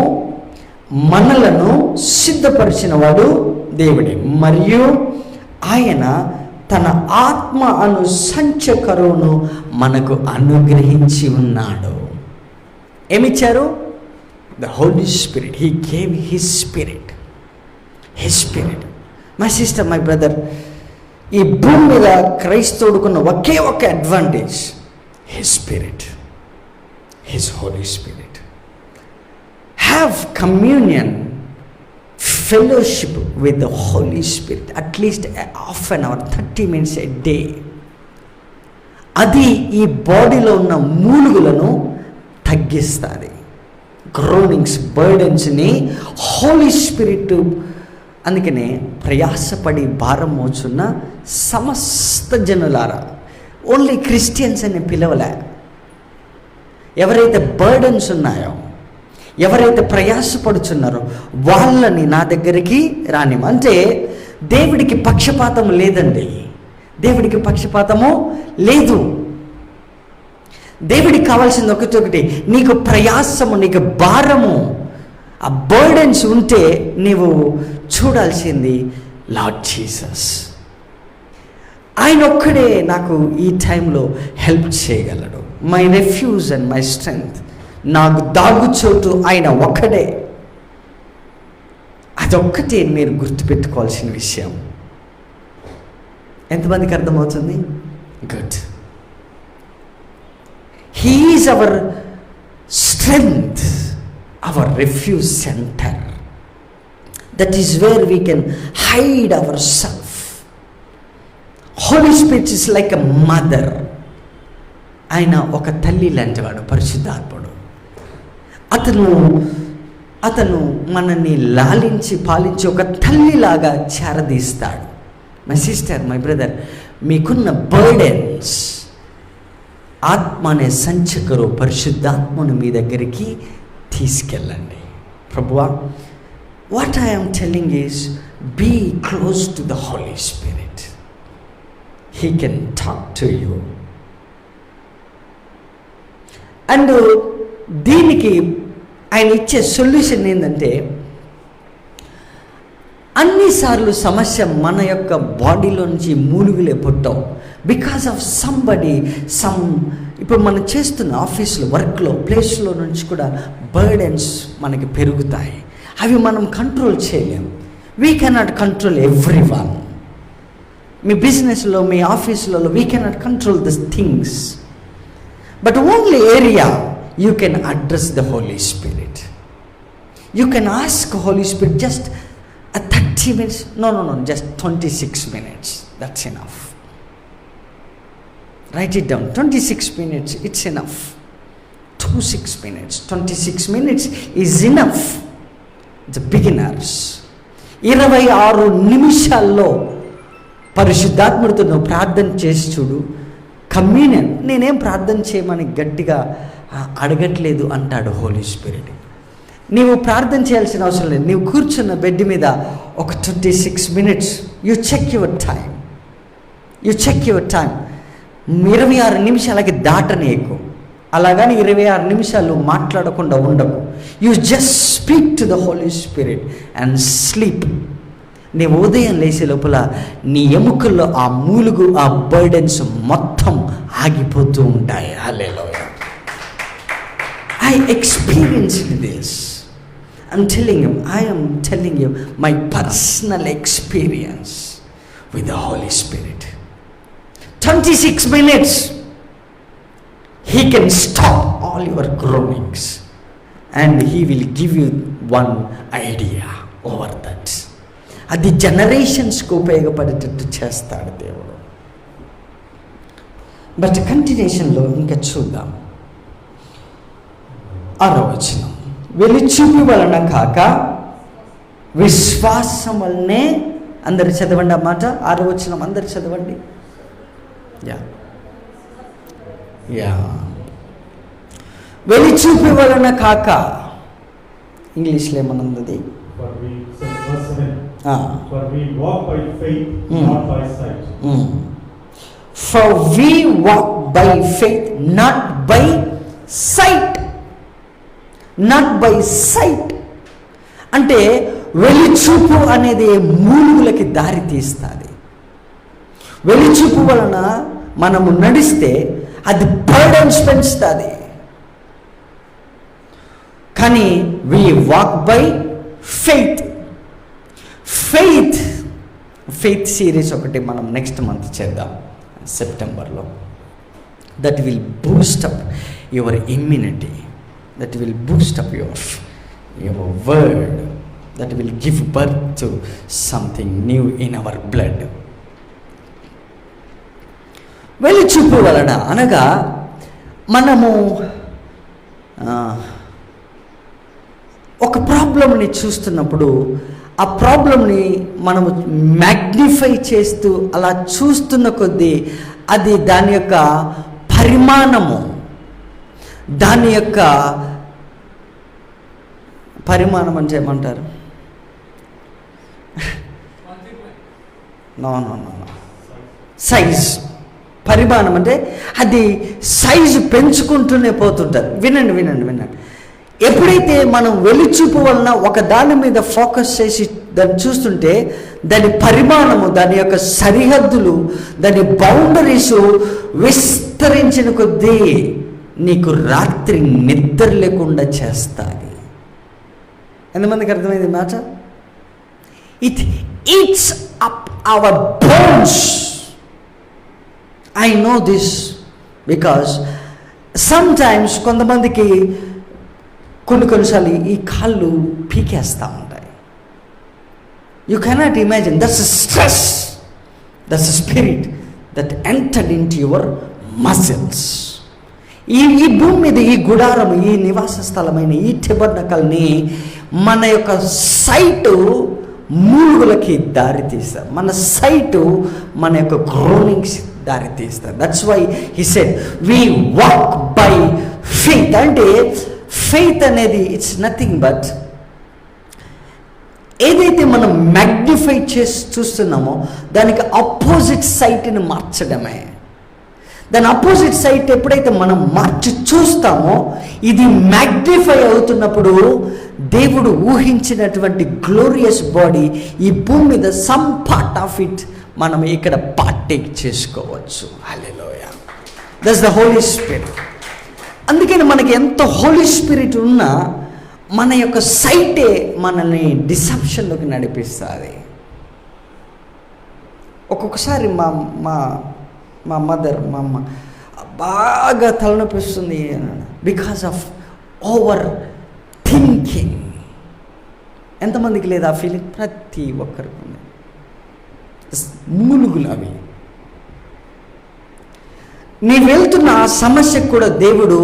మనలను సిద్ధపరిచిన వాడు దేవుడే, మరియు ఆయన తన ఆత్మ అను సంచకరువును మనకు అనుగ్రహించి ఉన్నాడు. ఏమిచ్చారు? The holy spirit. He gave his spirit. His spirit. My sister, my brother, ఈ భూమి మీద క్రైస్తవుడుకున్న ఒకే ఒక advantage, his spirit, his holy spirit. Have communion, fellowship with the Holy Spirit at least half an hour, 30 minutes a day. అది ఈ బాడీలో ఉన్న మూలుగులను తగ్గిస్తుంది. Groanings, బర్డెన్స్ని Holi spirit. అందుకనే ప్రయాసపడి భారం మోచున్న సమస్త జనులారా, ఓన్లీ క్రిస్టియన్స్ అని పిలవలే. ఎవరైతే బర్డెన్స్ ఉన్నాయో, ఎవరైతే ప్రయాసపడుచున్నారో వాళ్ళని నా దగ్గరికి రానివ్వ. అంటే దేవుడికి పక్షపాతం లేదండి. దేవుడికి పక్షపాతము లేదు. దేవుడికి కావాల్సింది ఒకటి, నీకు ప్రయాసము, నీకు భారము, ఆ బర్డెన్స్ ఉంటే నీవు చూడాల్సింది లార్డ్ జీసస్. ఆయన ఒక్కడే నాకు ఈ టైంలో హెల్ప్ చేయగలడు. My refuge and my strength, నాకు దాగుచోటు ఆయన ఒక్కడే. అదొక్కటే మీరు గుర్తుపెట్టుకోవాల్సిన విషయం. ఎంతమందికి అర్థమవుతుంది? Good. He is our strength, our refuge centre. That is where we can hide ourself. Holy spirit is like a mother. ఆయన ఒక తల్లి లాంటివాడు, పరిశుద్ధాత్ముడు. అతను మనల్ని లాలించి పాలించి ఒక తల్లిలాగా చేరదీస్తాడు. మై సిస్టర్, మై బ్రదర్, మీకున్న బర్డెన్స్ ఆత్మ అనే సంచకరు పరిశుద్ధాత్మను మీ దగ్గరికి తీసుకెళ్ళండి. ప్రభువా, what I'm telling is be close to the holy spirit. He can talk to you. And దీనికి ఆయన ఇచ్చే సొల్యూషన్ ఏంటంటే, అన్నిసార్లు సమస్య మన యొక్క బాడీలో నుంచి మూలుగులే పుట్టవు. బికాస్ ఆఫ్ సంబడి, ఇప్పుడు మనం చేస్తున్న ఆఫీస్లో, వర్క్లో, ప్లేస్లో నుంచి కూడా బర్డెన్స్ మనకి పెరుగుతాయి. అవి మనం కంట్రోల్ చేయలేం. We cannot control every one. మీ బిజినెస్లో, మీ ఆఫీసులలో we cannot control this things. But only area you can address the Holy Spirit. You can ask Holy Spirit just a 30 minutes. No, just 26 minutes. That's enough. Write it down. 26 minutes, it's enough. 26 minutes. 26 minutes is enough. The beginners. 26 నిమిషాల్లో పరిశుద్ధాత్మతో నువ్వు ప్రార్థన చేసి చూడు. కమ్యూనియన్, నేనేం ప్రార్థన చేయమని గట్టిగా అడగట్లేదు అంటాడు హోలీ స్పిరిట్. నీవు ప్రార్థన చేయాల్సిన అవసరం లేదు. నీవు కూర్చున్న బెడ్ మీద ఒక 26 minutes you check your time. 26 నిమిషాలకి దాటనేకు. అలాగని 26 నిమిషాలు మాట్లాడకుండా ఉండకు. You just speak to the holy spirit and sleep. నీవు ఉదయం లేచే లోపల నీ ఎముకల్లో ఆ మూలుగు, ఆ బర్డెన్స్ మొత్తం ఆగిపోతూ ఉంటాయి. హల్లెలూయా. I experienced this. I am telling you my personal experience with the Holy Spirit. 26 minutes He can stop all your groanings and He will give you one idea over that. అది జనరేషన్స్కి ఉపయోగపడేటట్టు చేస్తాడు దేవుడు. బట్ కంటిన్యూషన్లో ఇంకా చూద్దాం. 6వ వచనం, వెలిచూపు వలన కాక విశ్వాసం వలనే. అందరు చదవండి ఆ మాట. 6వ వచనం అందరు చదవండి. వెలిచూపు వలన కాక, ఇంగ్లీష్లో ఏమనుంది? For we walk by faith, not by sight. For we walk by faith, not by sight. Not by sight. అంటే వెలిచూపు అనేది మూలుగులకి దారి తీస్తుంది. వెలిచూపు వలన మనము నడిస్తే అది బర్డన్స్ పెంచుతుంది. కానీ we walk by faith. Faith series ఒకటి మనం నెక్స్ట్ మంత్ చేద్దాం, సెప్టెంబర్లో. That will boost up your immunity, that will boost up your word, that will give birth to something new in our blood. వెలిచూపు వలన అనగా మనము ఒక ప్రాబ్లంని చూస్తున్నప్పుడు ఆ ప్రాబ్లంని మనము మ్యాగ్నిఫై చేస్తూ అలా చూస్తున్న కొద్దీ అది దాని యొక్క పరిమాణము, దాని యొక్క పరిమాణం అంటే ఏమంటారు? No size. పరిమాణం అంటే అది సైజు పెంచుకుంటూనే పోతుంటారు. వినండి. ఎప్పుడైతే మనం వెలిచూపు వలన ఒక దాని మీద ఫోకస్ చేసి దాన్ని చూస్తుంటే దాని పరిమాణము, దాని యొక్క సరిహద్దులు, దాని బౌండరీస్ విస్తరించిన కొద్దీ నీకు రాత్రి నిద్ర లేకుండా చేస్తాయి. ఎంతమందికి అర్థమైంది మాట? It eats up hour bones. I know this because some times కొంతమందికి కొన్నిసార్లు ఈ కాళ్ళు పీకేస్తూ ఉంటాయి. You cannot imagine. That's stress, that's spirit that entered in to your muscles. ఈ భూమి మీద ఈ గుడారం, ఈ నివాస స్థలమైన ఈ టెబర్నకల్ని మన యొక్క సైటు మూలుగులకి దారి తీస్తారు. మన సైటు మన యొక్క గ్రోనింగ్స్ దారి తీస్తారు. That's why he said we walk by faith. అంటే ఫెయిత్ అనేది ఇట్స్ నథింగ్ బట్ ఏదైతే మనం మ్యాగ్నిఫై చేసి చూస్తున్నామో దానికి అపోజిట్ సైట్ని మార్చడమే. దాని అపోజిట్ సైట్ ఎప్పుడైతే మనం మార్చి చూస్తామో ఇది మ్యాగ్నిఫై అవుతున్నప్పుడు దేవుడు ఊహించినటువంటి గ్లోరియస్ బాడీ ఈ భూమి మీద సమ్ పార్ట్ ఆఫ్ ఇట్ మనం ఇక్కడ పార్టేక్ చేసుకోవచ్చు. Hallelujah. That's the holy spirit. అందుకని మనకి ఎంత హోలీ స్పిరిట్ ఉన్నా మన యొక్క సైటే మనల్ని డిసెప్షన్లోకి నడిపిస్తుంది. ఒక్కొక్కసారి మా మా మా మదర్, మా అమ్మ బాగా తలనొప్పిస్తుంది బికాస్ ఆఫ్ ఓవర్ థింకింగ్. ఎంతమందికి లేదా ఆ ఫీలింగ్? ప్రతి ఒక్కరికి ఉంది. మూలుగులు అవి. నీ వెళ్తున్న ఆ సమస్యకు కూడా దేవుడు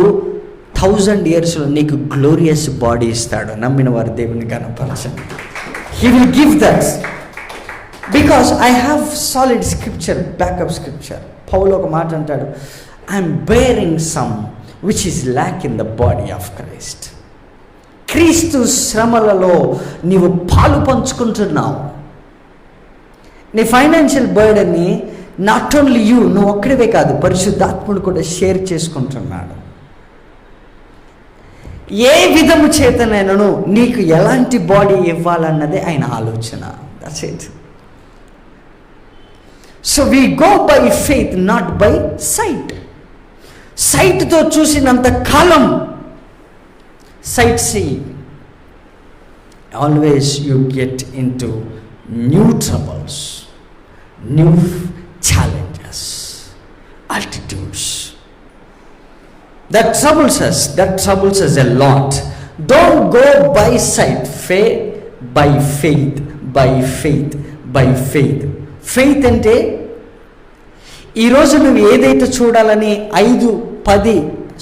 1000 yearsలో నీకు గ్లోరియస్ బాడీ ఇస్తాడు. నమ్మిన వారు దేవుని కనపరచండి. He will give that because I have solid scripture, backup scripture. పౌలు ఒక మాట అంటాడు, I'm bearing some which is lack in the body of Christ. క్రీస్తు శ్రమలలో నీవు పాలు పంచుకుంటున్నావు. నీ ఫైనాన్షియల్ బర్డన్ని నాట్ ఓన్లీ యూ, నువ్వు ఒక్కడివే కాదు, పరిశుద్ధాత్ముడు కూడా షేర్ చేసుకుంటున్నాడు. ఏ విధము చేతనైనను నీకు ఎలాంటి బాడీ ఇవ్వాలన్నదే ఆయన ఆలోచన. That's it. So we go by faith, not by sight. సైట్తో చూసినంత కాలం sight seeing, always you get into new troubles, new challenges, altitudes. That troubles us a lot. Don't go by sight, by faith. Faith అంటే ఈరోజు నువ్వు ఏదైతే చూడాలని 5-10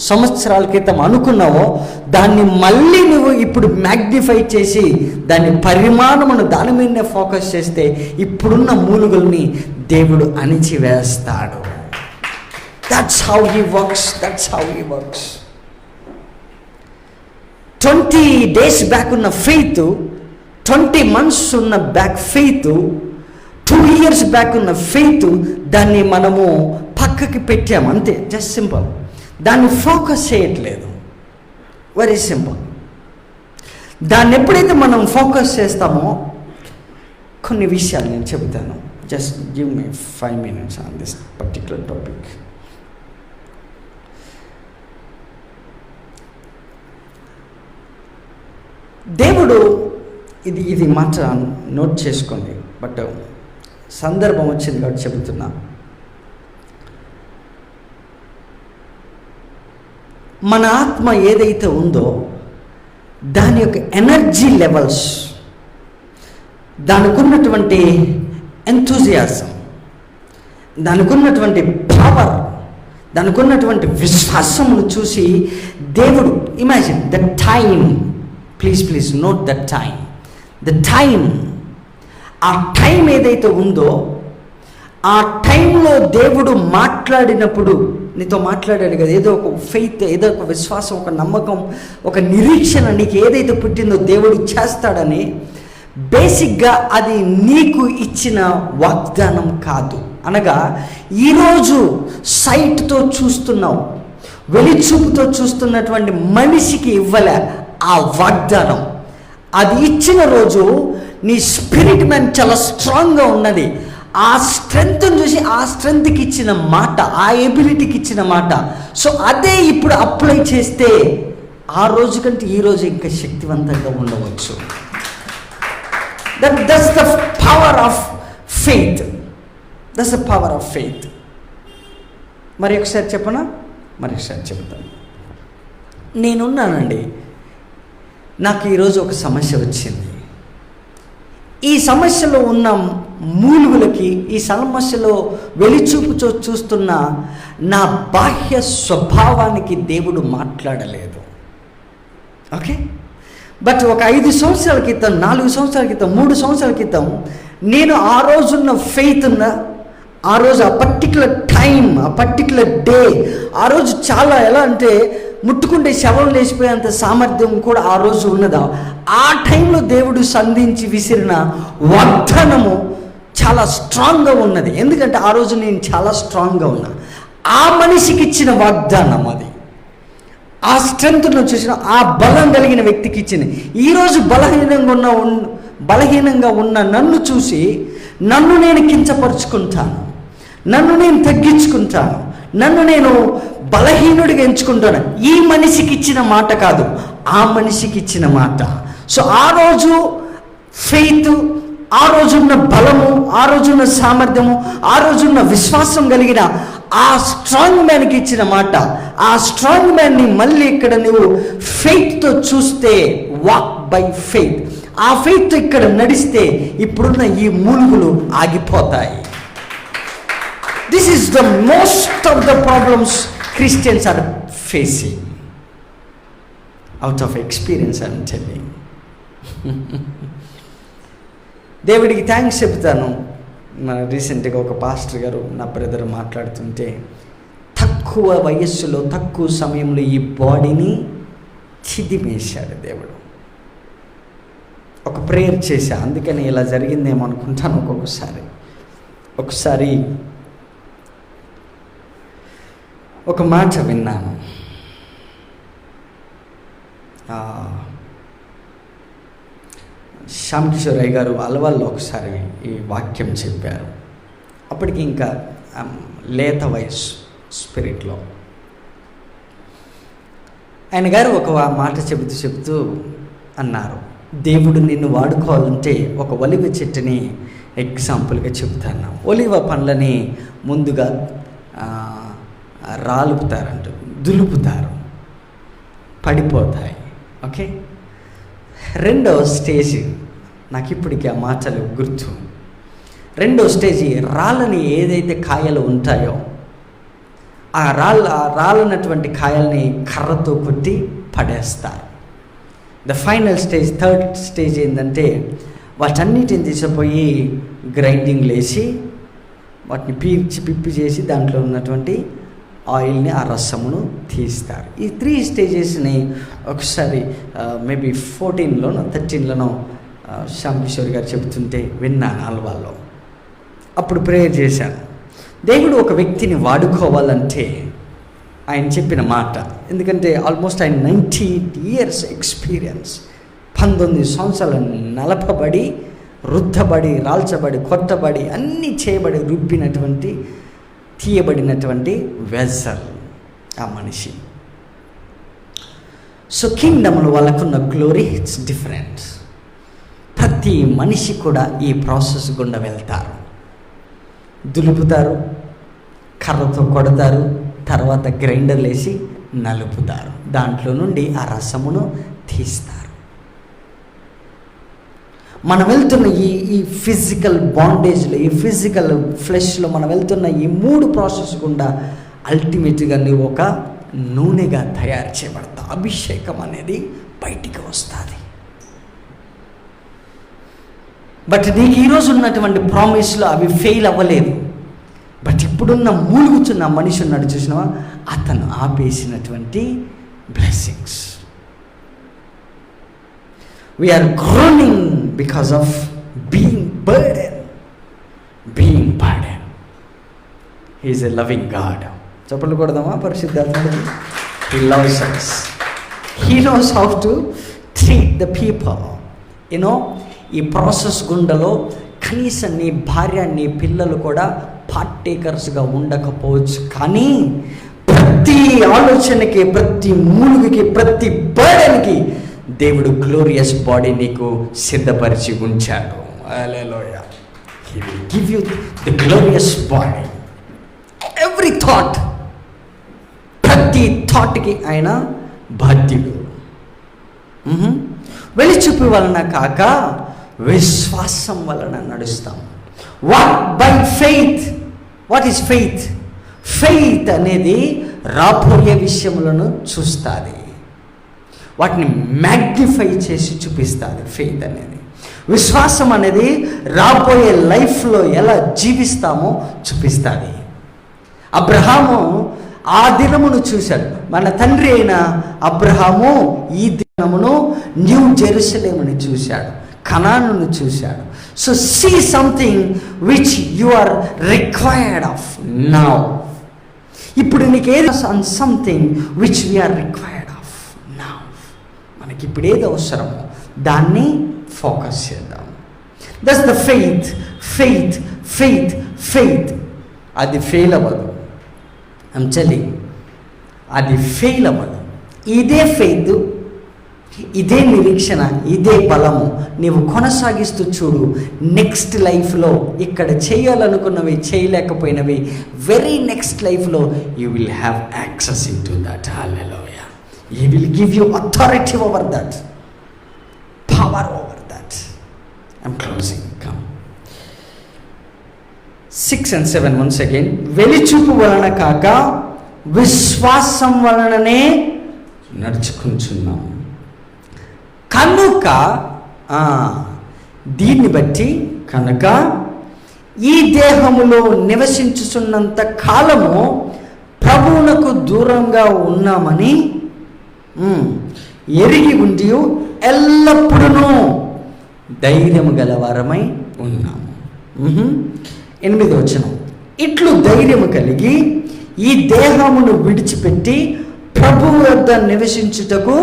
సంవత్సరాల క్రితం అనుకున్నావో దాన్ని మళ్ళీ నువ్వు ఇప్పుడు మ్యాగ్నిఫై చేసి దాని పరిమాణమును దాని మీదనే ఫోకస్ చేస్తే ఇప్పుడున్న మూలుగుల్ని దేవుడు అణిచివేస్తాడు. That's how he works. 20 days back ఉన్న ఫెయిత్, 20 months ఉన్న బ్యాక్ ఫెయిత్, 2 years బ్యాక్ ఉన్న ఫెయిత్, దాన్ని మనము పక్కకి పెట్టాము అంతే, జస్ట్ సింపుల్. దాన్ని ఫోకస్ చేయట్లేదు. Very simple. దాన్ని ఎప్పుడైతే మనం ఫోకస్ చేస్తామో కొన్ని విషయాలు నేను చెబుతాను. Just give me 5 minutes on this particular topic. దేవుడు ఇది మాట నోట్ చేసుకోండి, బట్ సందర్భం వచ్చింది కాబట్టి చెబుతున్నా. మన ఆత్మ ఏదైతే ఉందో దాని యొక్క ఎనర్జీ లెవెల్స్, దానికి ఉన్నటువంటి ఎంతూజియాజం, దానికి ఉన్నటువంటి పవర్, దానికి ఉన్నటువంటి విశ్వాసమును చూసి దేవుడు, imagine the time, please note the time, ఆ టైం ఏదైతే ఉందో ఆ టైంలో దేవుడు మాట్లాడినప్పుడు, నీతో మాట్లాడాడు కదా, ఏదో ఒక ఫెయిత్, ఏదో ఒక విశ్వాసం, ఒక నమ్మకం, ఒక నిరీక్షణ నీకు ఏదైతే పుట్టిందో దేవుడు చేస్తాడని, బేసిక్గా అది నీకు ఇచ్చిన వాగ్దానం కాదు. అనగా ఈరోజు సైట్తో చూస్తున్నావు, వెలిచూపుతో చూస్తున్నటువంటి మనిషికి ఇవ్వలే ఆ వాగ్దానం. అది ఇచ్చిన రోజు నీ స్పిరిట్ మ్యాన్ చాలా స్ట్రాంగ్గా ఉన్నది. ఆ స్ట్రెంగ్త్ని చూసి ఆ స్ట్రెంగ్త్కి ఇచ్చిన మాట, ఆ ఎబిలిటీకి ఇచ్చిన మాట. సో అదే ఇప్పుడు అప్లై చేస్తే ఆ రోజు కంటే ఈ రోజు ఇంకా శక్తివంతంగా ఉండవచ్చు. That's the power of faith. That's the power of faith. మరి ఒకసారి చెప్పనా? మరి ఒకసారి చెప్తాను. నేనున్నానండి, నాకు ఈరోజు ఒక సమస్య వచ్చింది. ఈ సమస్యలో ఉన్న మూలుగులకి, ఈ సమస్యలో వెలిచూపుతో చూస్తున్న నా బాహ్య స్వభావానికి దేవుడు మాట్లాడలేదు. ఓకే, బట్ ఒక 5 సంవత్సరాల క్రితం, 4 సంవత్సరాల క్రితం, 3 సంవత్సరాల క్రితం నేను ఆ రోజున్న ఫెయిత్ ఉన్న, ఆ రోజు ఆ పర్టికులర్ టైం, ఆ పర్టికులర్ డే, ఆ రోజు చాలా ఎలా అంటే ముట్టుకుంటే శవం లేచిపోయేంత సామర్థ్యం కూడా ఆ రోజు ఉన్నదా. ఆ టైంలో దేవుడు సంధించి విసిరిన వాగ్దానము చాలా స్ట్రాంగ్గా ఉన్నది. ఎందుకంటే ఆ రోజు నేను చాలా స్ట్రాంగ్గా ఉన్నా. ఆ మనిషికి ఇచ్చిన వాగ్దానం అది. ఆ స్ట్రెంగ్త్ను చూసిన, ఆ బలం కలిగిన వ్యక్తికి ఇచ్చింది. ఈరోజు బలహీనంగా ఉన్న నన్ను చూసి నన్ను నేను కించపరుచుకుంటాను, నన్ను నేను తగ్గించుకుంటాను, నన్ను నేను బలహీనుడిగా ఎంచుకుంటాను. ఈ మనిషికి ఇచ్చిన మాట కాదు, ఆ మనిషికి ఇచ్చిన మాట. సో ఆ రోజు ఫెయిత్, ఆ రోజున్న బలము, ఆ రోజున్న సామర్థ్యము, ఆ రోజున్న విశ్వాసం కలిగిన ఆ స్ట్రాంగ్ మ్యాన్కి ఇచ్చిన మాట. ఆ స్ట్రాంగ్ మ్యాన్ని మళ్ళీ ఇక్కడ నువ్వు ఫెయిత్తో చూస్తే, వాక్ బై ఫెయిత్, ఆ ఫెయిత్తో ఇక్కడ నడిస్తే ఇప్పుడున్న ఈ మూలుగులు ఆగిపోతాయి. This is the most of the problems Christians are facing. Out of experience I am telling. దేవుడికి థ్యాంక్స్ చెప్తాను. మన రీసెంట్గా ఒక పాస్టర్ గారు, నా బ్రదర్ మాట్లాడుతుంటే, తక్కువ వయస్సులో, తక్కువ సమయంలో ఈ బాడీని చిదిమేశాడు దేవుడు. ఒక ప్రేయర్ చేశా, అందుకని ఇలా జరిగిందేమో అనుకుంటాను. ఒకసారి ఒక మాట విన్నాను. శ్యామ్ కిషోర్ అయ్య గారు అలవాల్లో ఒకసారి ఈ వాక్యం చెప్పారు. అప్పటికి ఇంకా లేత వయస్సు స్పిరిట్లో. ఆయన గారు ఒక మాట చెబుతూ అన్నారు, దేవుడు నిన్ను వాడుకోవాలంటే ఒక ఒలివ చెట్టుని ఎగ్జాంపుల్గా చెబుతాను. ఒలివ పండ్లని ముందుగా రాలుపుతారంట, దులుపుతారు, పడిపోతాయి. ఓకే, రెండవ స్టేజ్, నాకు ఇప్పటికీ ఆ మాటలు గుర్తు. రెండో స్టేజీ, రాళ్ళని ఏదైతే కాయలు ఉంటాయో ఆ రాళ్ళనటువంటి కాయల్ని కర్రతో కొట్టి పడేస్తారు. The final stage, third stage ఏంటంటే వాటన్నిటిని తీసుకుపోయి గ్రైండింగ్ లేసి వాటిని పిప్పి చేసి దాంట్లో ఉన్నటువంటి ఆయిల్ని, ఆ రసమును తీస్తారు. ఈ 3 స్టేజెస్ని ఒకసారి మేబీ 14లోనో 13లోనో శ్యామ్ కిషోర్ గారు చెబుతుంటే విన్నాను అల్వాల్లో. అప్పుడు ప్రేయర్ చేశాను. దేవుడు ఒక వ్యక్తిని వాడుకోవాలంటే ఆయన చెప్పిన మాట, ఎందుకంటే ఆల్మోస్ట్ ఆయన 90 years ఎక్స్పీరియన్స్, 19 సంవత్సరాలు నలపబడి, రుద్దబడి, రాల్చబడి, కొట్టబడి, అన్నీ చేయబడి, రుబ్బినటువంటి, తీయబడినటువంటి వెసల్ ఆ మనిషి. సో కింగ్డమ్లో వాళ్ళకున్న గ్లోరీ ఇట్స్ డిఫరెంట్. ప్రతి మనిషి కూడా ఈ ప్రాసెస్ గుండా వెళ్తారు. దులుపుతారు, కర్రతో కొడతారు, తర్వాత గ్రైండర్లు వేసి నలుపుతారు, దాంట్లో నుండి ఆ రసమును తీస్తారు. మనం వెళ్తున్న ఈ ఫిజికల్ బాండేజ్లో, ఈ ఫిజికల్ ఫ్లెష్లో మనం వెళ్తున్న ఈ 3 ప్రాసెస్ గుండా అల్టిమేట్గా నువ్వు ఒక నూనెగా తయారు చేయబడతావు. అభిషేకం అనేది బయటికి వస్తుంది. బట్ నీకు ఈరోజు ఉన్నటువంటి ప్రామిస్లో అవి ఫెయిల్ అవ్వలేదు. బట్ ఇప్పుడున్న మూలుగుతున్న మనిషి ఉన్నాడు చూసినావా, అతను ఆపేసినటువంటి blessings. We are groaning because of being burden. He is a loving God. చెప్పలు కొడదామా పరిశుద్ధాత్ముడికి? He loves us. He knows how to treat the people. You know, ఈ ప్రాసెస్ గుండలో కనీసం నీ భార్య, నీ పిల్లలు కూడా పార్టేకర్స్గా ఉండకపోవచ్చు, కానీ ప్రతి ఆలోచనకి, ప్రతి మూలుగుకి, ప్రతి బర్డెన్కి దేవుడు గ్లోరియస్ బాడీ నీకు సిద్ధపరిచి ఉంచాడు. Hallelujah. He will give you the glorious body. Every thought, ప్రతి థాట్కి ఆయన బాధ్యుడు. వెలిచూపు వలన కాక విశ్వాసం వలన నడుస్తాం. What by faith. What is faith? Faith అనేది రాబోయే విషయములను చూస్తుంది, వాటిని మ్యాగ్నిఫై చేసి చూపిస్తుంది ఫెయిత్ అనేది. విశ్వాసం అనేది రాబోయే లైఫ్లో ఎలా జీవిస్తామో చూపిస్తుంది. అబ్రహాము ఆ దినమును చూశాడు. మన తండ్రి అయిన అబ్రహాము ఈ దినమును న్యూ జెరూసలేముని చూశాడు, కనానును చూశాడు. So see something which you are required of now. ఇప్పుడు నీకు ఏదో something which we are required of now. మనకి ఇప్పుడు ఏది అవసరమో దాన్ని ఫోకస్ చేద్దాం. That's the faith. Faith faith faith అది ఫెయిల్ అవ్వదు. ఐమ్ టెల్లింగ్, అది ఫెయిల్ అవ్వదు. ఇదే ఫెయిత్, ఇదే నిరీక్షణ, ఇదే బలము నీవు కొనసాగిస్తూ చూడు. నెక్స్ట్ లైఫ్లో ఇక్కడ చేయాలనుకున్నవి, చేయలేకపోయినవి, వెరీ నెక్స్ట్ లైఫ్లో you will have access in to that. Hallelujah. He will give you authority over that, power over that. I'm closing. Come 6 and 7 once again. వెలిచూపు వలన కాక విశ్వాసం వలననే నడుచుకుంటున్నాము. కనుక దీన్ని బట్టి కనుక ఈ దేహములో నివసించుచున్నంత కాలము ప్రభువునకు దూరంగా ఉన్నామని ఎరిగి ఉండి ఎల్లప్పుడూ ధైర్యము గలవారమై ఉన్నాము. 8వ వచనం. ఇట్లు ధైర్యము కలిగి ఈ దేహమును విడిచిపెట్టి ప్రభువు వద్ద నివసించుటకు.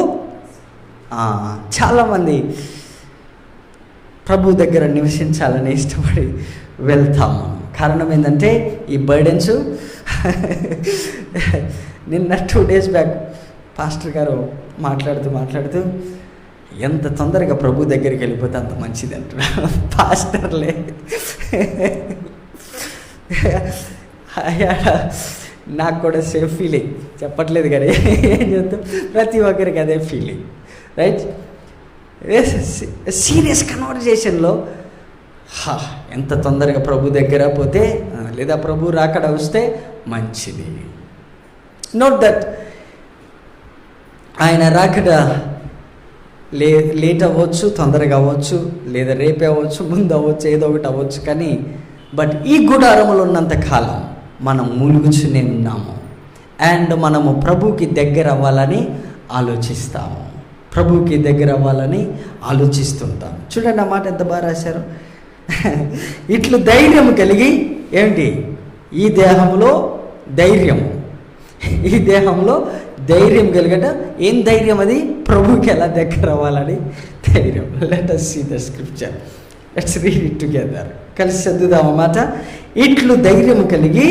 చాలామంది ప్రభు దగ్గర నివసించాలని ఇష్టపడి వెళ్తాము. కారణం ఏంటంటే ఈ బర్డెన్స్. నిన్న 2 days బ్యాక్ పాస్టర్ గారు మాట్లాడుతూ ఎంత తొందరగా ప్రభు దగ్గరికి వెళ్ళిపోతే అంత మంచిది అంటున్నారు పాస్టర్లే. నాకు కూడా సేమ్ ఫీలింగ్, చెప్పట్లేదు కానీ ఏం చెప్తాం, ప్రతి ఒక్కరికి అదే ఫీలింగ్, రైట్? సీరియస్ కన్వర్జేషన్లో ఎంత తొందరగా ప్రభు దగ్గర పోతే, లేదా ప్రభు రాకడ వస్తే మంచిది. నోట్ దట్ ఆయన రాకడ లేట్ అవ్వచ్చు, తొందరగా అవ్వచ్చు, లేదా రేపే అవ్వచ్చు, ముందు అవ్వచ్చు, ఏదో ఒకటి అవ్వచ్చు. కానీ బట్ ఈ గుడారములో ఉన్నంత కాలం మనం మూలుగుచునే ఉన్నాము. అండ్ మనము ప్రభువుకి దగ్గర అవ్వాలని ఆలోచిస్తాము, ప్రభువుకి దగ్గర అవ్వాలని ఆలోచిస్తుంటాం. చూడండి ఆ మాట ఎంత బాగా రాశారు. ఇట్లు ధైర్యం కలిగి ఏంటి ఈ దేహంలో ధైర్యం, ఈ దేహంలో ధైర్యం కలిగట. ఏం ధైర్యం అది? ప్రభువుకి ఎలా దగ్గర అవ్వాలని ధైర్యం. Let us see the scripture. Let's read it together. కలిసి చదువుదాం అన్నమాట. ఇట్లు ధైర్యం కలిగి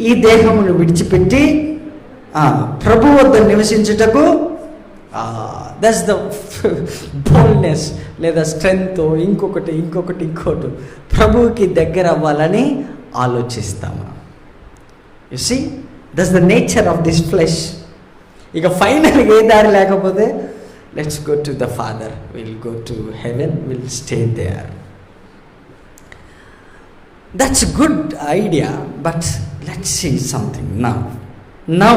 ఈ దేహమును విడిచిపెట్టి ప్రభు వద్ద నివసించుటకు, దట్స్ ద బోల్డ్నెస్ లేదా స్ట్రెంగ్త్, ఇంకొకటి ప్రభువుకి దగ్గర అవ్వాలని ఆలోచిస్తాము. You see, that's the nature of this flesh. ఇక ఫైనల్గా ఏ దారి లేకపోతే let's go to the Father, will go to heaven, will stay there. That's good idea, but let's see something now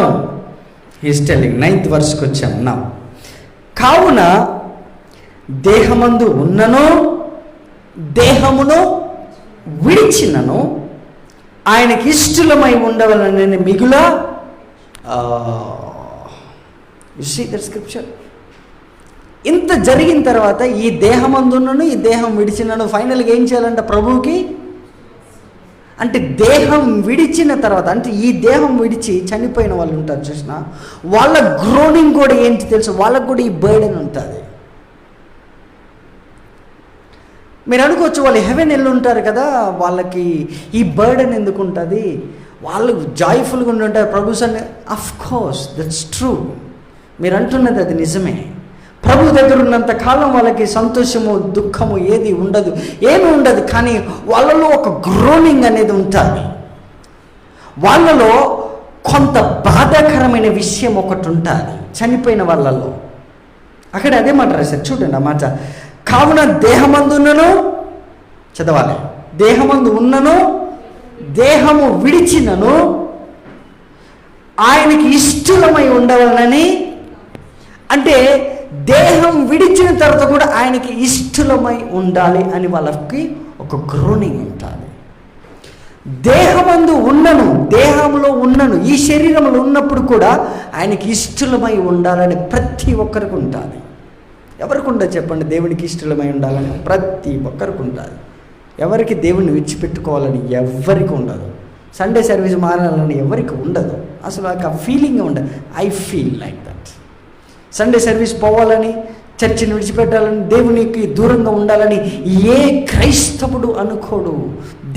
he is telling. 9th verseకి వచ్చాం. నౌ కావున దేహమందు ఉన్నను దేహమును విడిచినను ఆయనకి ఇష్టలమై ఉండవలనని మిగుల. You see that scripture. ఇంత జరిగిన తర్వాత ఈ దేహమందున్నను ఈ దేహం విడిచినను ఫైనల్గా ఏం చేయాలంట? ప్రభువుకి. అంటే దేహం విడిచిన తర్వాత, అంటే ఈ దేహం విడిచి చనిపోయిన వాళ్ళు ఉంటారు చూసిన, వాళ్ళ గ్రోనింగ్ కూడా ఏంటి తెలుసు? వాళ్ళకు కూడా ఈ బర్డెన్ ఉంటుంది. మీరు అనుకోవచ్చు వాళ్ళు హెవెన్ వెళ్ళి ఉంటారు కదా, వాళ్ళకి ఈ బర్డెన్ ఎందుకు ఉంటుంది? వాళ్ళు జాయ్ఫుల్గా ఉండి ఉంటారు ప్రభు సన్ని. Of course that's true. మీరు అంటున్నది అది నిజమే. ప్రభు దగ్గర ఉన్నంత కాలం వాళ్ళకి సంతోషము దుఃఖము ఏది ఉండదు, ఏమి ఉండదు. కానీ వాళ్ళలో ఒక గ్రోనింగ్ అనేది ఉంటుంది. వాళ్ళలో కొంత బాధాకరమైన విషయం ఒకటి ఉంటుంది చనిపోయిన వాళ్ళలో. అక్కడ అదే మాట రాశారు చూడండి ఆ మాట. కావున దేహమందున్నను, చదవాలి, దేహమందు ఉన్నను దేహము విడిచినను ఆయనకి ఇష్టలమై ఉండవాలని. అంటే దేహం విడిచిన తర్వాత కూడా ఆయనకి ఇష్టలమై ఉండాలి అని వాళ్ళకి ఒక గ్రోనింగ్ ఉంటుంది. దేహమందు ఉన్నను, దేహంలో ఉన్నను, ఈ శరీరంలో ఉన్నప్పుడు కూడా ఆయనకి ఇష్టలమై ఉండాలని ప్రతి ఒక్కరికి ఉంటుంది. ఎవరికి ఉండదు చెప్పండి దేవునికి ఇష్టలమై ఉండాలని? ప్రతి ఒక్కరికి ఉంటుంది. ఎవరికి దేవుణ్ణి విడిచిపెట్టుకోవాలని ఎవరికి ఉండదు. సండే సర్వీస్ మారాలని ఎవరికి ఉండదు. అసలు ఆ ఫీలింగ్ ఉండదు. I feel like that. Sunday service పోవాలని, చర్చిని విడిచిపెట్టాలని, దేవునికి దూరంగా ఉండాలని ఏ క్రైస్తవుడు అనుకోడు.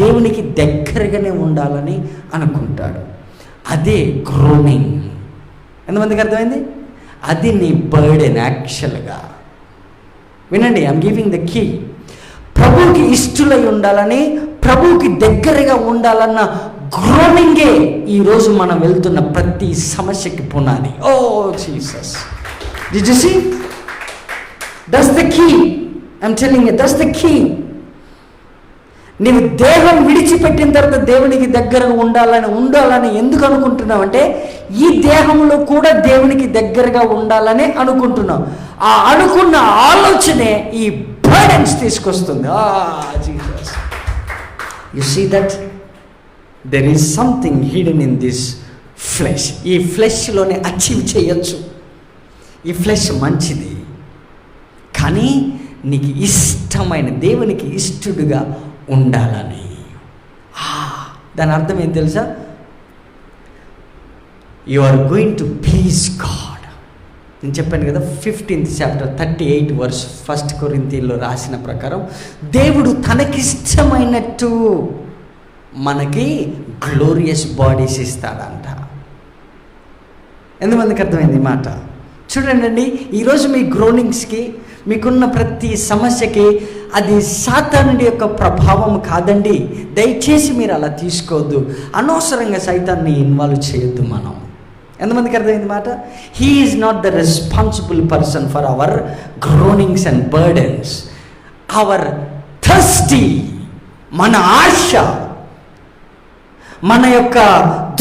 దేవునికి దగ్గరగానే ఉండాలని అనుకుంటాడు. అదే గ్రోనింగ్. ఎంతమందికి అర్థమైంది? అది నీ బర్డెన్. యాక్చువల్గా వినండి, ఐఎమ్ గివింగ్ ద కీ. ప్రభువుకి ఇష్టలై ఉండాలని, ప్రభువుకి దగ్గరగా ఉండాలన్న గ్రోనింగే ఈరోజు మనం వెళ్తున్న ప్రతి సమస్యకి పునాది. ఓ Jesus, did you see? That's the key. I'm telling you, that's the key. నీవు దేహం విడిచిపెట్టిన తర్వాత దేవునికి దగ్గర ఉండాలని ఎందుకు అనుకుంటున్నావు అంటే, ఈ దేహంలో కూడా దేవునికి దగ్గరగా ఉండాలని అనుకుంటున్నావు. ఆ అనుకున్న ఆలోచనే ఈ బర్డెన్స్ తీసుకొస్తుంది. Jesus, you see that there is something hidden in this flesh. ఈ ఫ్లెష్లోనే అచీవ్ చేయొచ్చు. ఈ ఫ్లెష్ మంచిది, కానీ నీకు ఇష్టమైన దేవునికి ఇష్టడుగా ఉండాలని. దాని అర్థం ఏం తెలుసా? You are going to please God. నేను చెప్పాను కదా 15th chapter 38 verse 1 కొరింథీలో రాసిన ప్రకారం దేవుడు తనకిష్టమైనట్టు మనకి గ్లోరియస్ బాడీస్ ఇస్తాడంట. ఎంతమందికి అర్థమైంది మాట? చూడండి, ఈరోజు మీ గ్రోనింగ్స్కి, మీకున్న ప్రతి సమస్యకి అది సాతానుడి యొక్క ప్రభావం కాదండి. దయచేసి మీరు అలా తీసుకోవద్దు. అనవసరంగా సైతాన్ని ఇన్వాల్వ్ చేయొద్దు మనం. ఎంతమందికి అర్థమైంది మాట? He is not the responsible person for our groanings and burdens. Our thirsty, మన ఆశ, మన యొక్క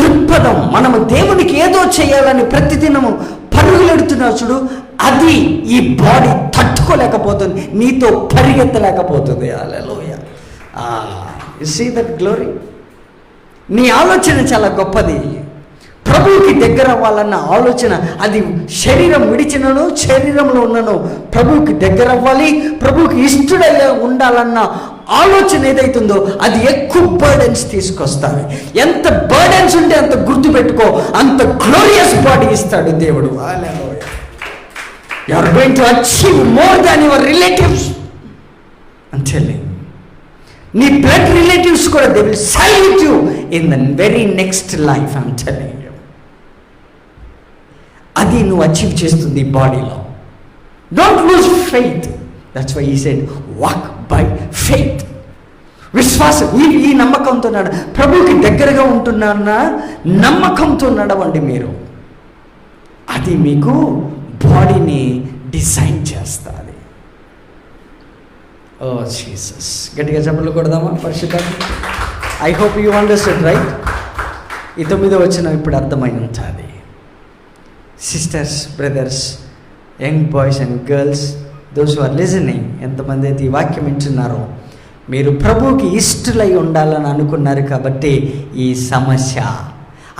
దృక్పథం, మనము దేవునికి ఏదో చేయాలని ప్రతిదినము పరుగులెడుతున్నావు చూడు, అది ఈ బాడీ తట్టుకోలేకపోతుంది, నీతో పరిగెత్తలేకపోతుంది. Hallelujah. You see that glory. నీ ఆలోచన చాలా గొప్పది. ప్రభువుకి దగ్గర అవ్వాలన్న ఆలోచన, అది శరీరం విడిచినను శరీరంలో ఉన్నను ప్రభువుకి దగ్గర అవ్వాలి, ప్రభువుకి ఇష్టడయ్యా ఉండాలన్న ఆలోచన ఏదైతుందో అది ఎక్కువ బర్డెన్స్ తీసుకొస్తుంది. ఎంత బర్డెన్స్ ఉంటే అంత గుర్తుపెట్టుకో, అంత గ్లోరియస్ బాడీ ఇస్తాడు దేవుడు. You are going to achieve more than your relatives. అంతే, నీ బ్లడ్ రిలేటివ్స్ కూడా they will salute you in the very next life. I am telling you, అది నువ్వు అచీవ్ చేస్తుంది ఈ బాడీలో. Don't lose faith. That's why he said walk by faith. విశ్వాసం, ఈ నమ్మకంతో ప్రభువుకి దగ్గరగా ఉంటున్నారన్న నమ్మకంతో నడవండి మీరు. అది మీకు బాడీని డిజైన్ చేస్తుంది. ఓ జీసస్, గట్టిగా చెప్పలు కొడదామా పరిశుద్ధాత్మ? I hope you understand, right? ఈ 9వ వచనం ఇప్పుడు అర్థమై ఉంటుంది. Sisters, brothers, young boys and girls, those who are listening, ఎంతమంది అయితే ఈ వాక్యం వింటున్నారో, మీరు ప్రభువుకి ఇష్టలై ఉండాలని అనుకున్నారు కాబట్టి ఈ సమస్య,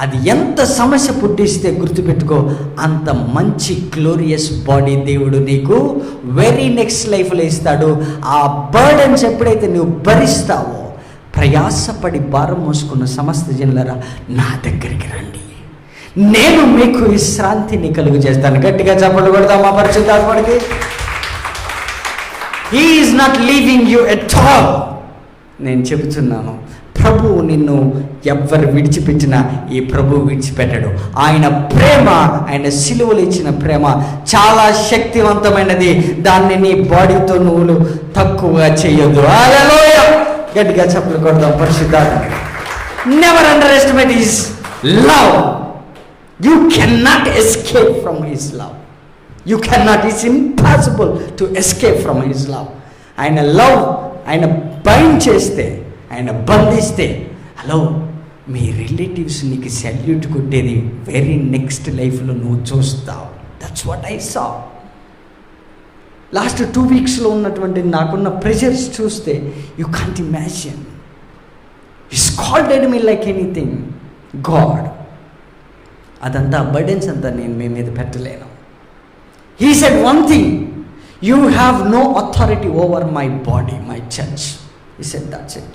అది ఎంత సమస్య పుట్టిస్తే గుర్తుపెట్టుకో, అంత మంచి గ్లోరియస్ బాడీ దేవుడు నీకు వెరీ నెక్స్ట్ లైఫ్లో ఇస్తాడు. ఆ బర్డెన్స్ ఎప్పుడైతే నువ్వు భరిస్తావో, ప్రయాసపడి భారం మోసుకున్న సమస్త జనులారా నా దగ్గరికి రండి, నేను మీకు విశ్రాంతిని కలుగు చేస్తాను. గట్టిగా చెప్పలు కొడదాం మా పరిశుద్ధాత్ముడికి. He is not leaving you at all. నేను చెబుతున్నాను, ప్రభువు నిన్ను ఎవ్వరు విడిచిపెట్టినా ఈ ప్రభువు విడిచిపెట్టడు. ఆయన ప్రేమ, ఆయన సిలువలు ఇచ్చిన ప్రేమ చాలా శక్తివంతమైనది. దాన్ని నీ బాడీతో నువ్వు తక్కువగా చేయొద్దు. హల్లెలూయా, గట్టిగా చప్పట్లు కొడదాం పరిశుద్ధాత్మ. Never underestimate his love. You can not escape from his love. You can not, it's impossible to escape from his love. ఆయన లవ్, ఆయన బైండ్ చేస్తే, ఆయన బంధిస్తే, హలో, మీ రిలేటివ్స్ నీకు సెల్యూట్ కొట్టేది వెరీ నెక్స్ట్ లైఫ్లో నువ్వు చూస్తావు. That's what I saw. Last 2 వీక్స్లో ఉన్నటువంటి నాకున్న ప్రెషర్స్ చూస్తే you can't imagine. He scalded me like anything. God, అదంతా బర్డెన్స్ అంతా నేను మీ మీద పెట్టలేను. He said one thing, you have no authority over my body, my church. He said that's it.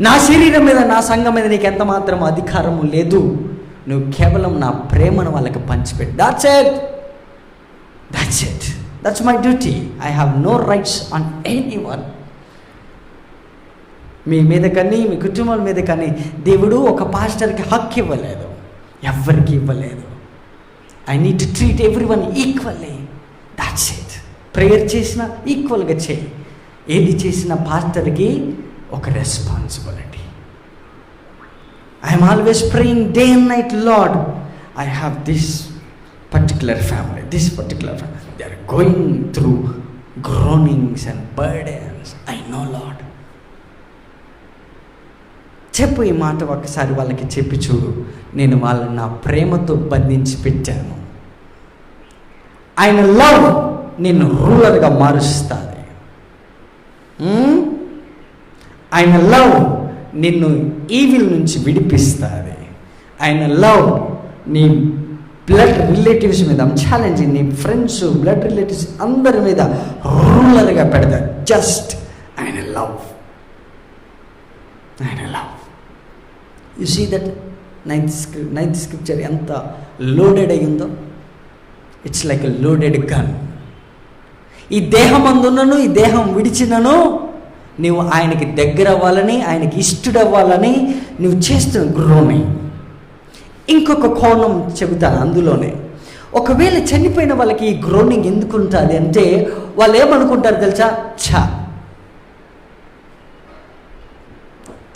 నా శరీరం మీద, నా సంఘం మీద నీకు ఎంత మాత్రం అధికారము లేదు. నువ్వు కేవలం నా ప్రేమను వాళ్ళకి పంచిపెట్టు. That's it. That's it. That's my duty. I have no rights on anyone. మీ మీద కానీ, మీ కుటుంబాల మీద కానీ దేవుడు ఒక పాస్టర్కి హక్కు ఇవ్వలేదు, ఎవ్వరికి ఇవ్వలేదు. I need to treat everyone equally. That's it. Prayer చేసినా ఈక్వల్గా చేయి. ఏది చేసిన పాస్టర్కి ఒక responsibility. I'm always praying day and night, Lord I have this particular family, they are going through groanings and burdens. I know Lord. చెప్పు ఈ మాట ఒకసారి వాళ్ళకి చెప్పి చూడు. నేను వాళ్ళని నా ప్రేమతో బంధించి పెట్టాను. ఆయన లవ్ నిన్ను రూలర్గా మారుస్తుంది. ఆయన లవ్ నిన్ను ఈవిల్ నుంచి విడిపిస్తుంది. ఆయన లవ్ నీ బ్లడ్ రిలేటివ్స్ మీద, ఛాలెంజింగ్, నీ ఫ్రెండ్స్, బ్లడ్ రిలేటివ్స్ అందరి మీద రూలర్గా పెడతాడు. జస్ట్ ఆయన లవ్. ఆయన love. You see that ninth scripture ఎంత లోడెడ్ అయ్యిందో. It's like a loaded gun. ఈ దేహం అందున్నను, ఈ దేహం విడిచినను నువ్వు ఆయనకి దగ్గర అవ్వాలని, ఆయనకి ఇష్టడవ్వాలని నువ్వు చేస్తున్న గ్రోమింగ్. ఇంకొక కోణం చెబుతాను అందులోనే. ఒకవేళ చనిపోయిన వాళ్ళకి ఈ గ్రోనింగ్ ఎందుకు ఉంటుంది అంటే, వాళ్ళు ఏమనుకుంటారు తెలుసా,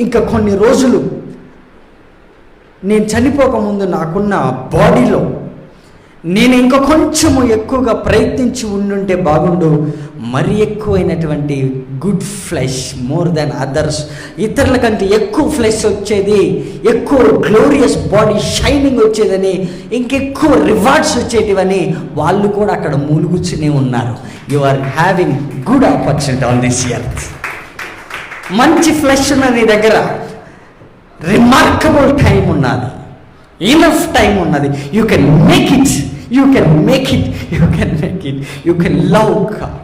ఇంకా కొన్ని రోజులు నేను చనిపోకముందు నాకున్న బాడీలో నేను ఇంకా కొంచెము ఎక్కువగా ప్రయత్నించి ఉండుంటే బాగుండు. మరి ఎక్కువైనటువంటి good flesh, more than others, ఇతరుల కంటే ఎక్కువ ఫ్లెష్ వచ్చేది, ఎక్కువ గ్లోరియస్ బాడీ షైనింగ్ వచ్చేదని, ఇంకెక్కువ రివార్డ్స్ వచ్చేటివని వాళ్ళు కూడా అక్కడ మూలుగుచ్చునే ఉన్నారు. You are having good opportunity on this earth. మంచి ఫ్లెష్ ఉన్న నీ దగ్గర, రిమార్కబుల్ టైం ఉన్నది. ఇనఫ్ టైం ఉన్నది. You can make it, you can make it, you can make it. You can love God.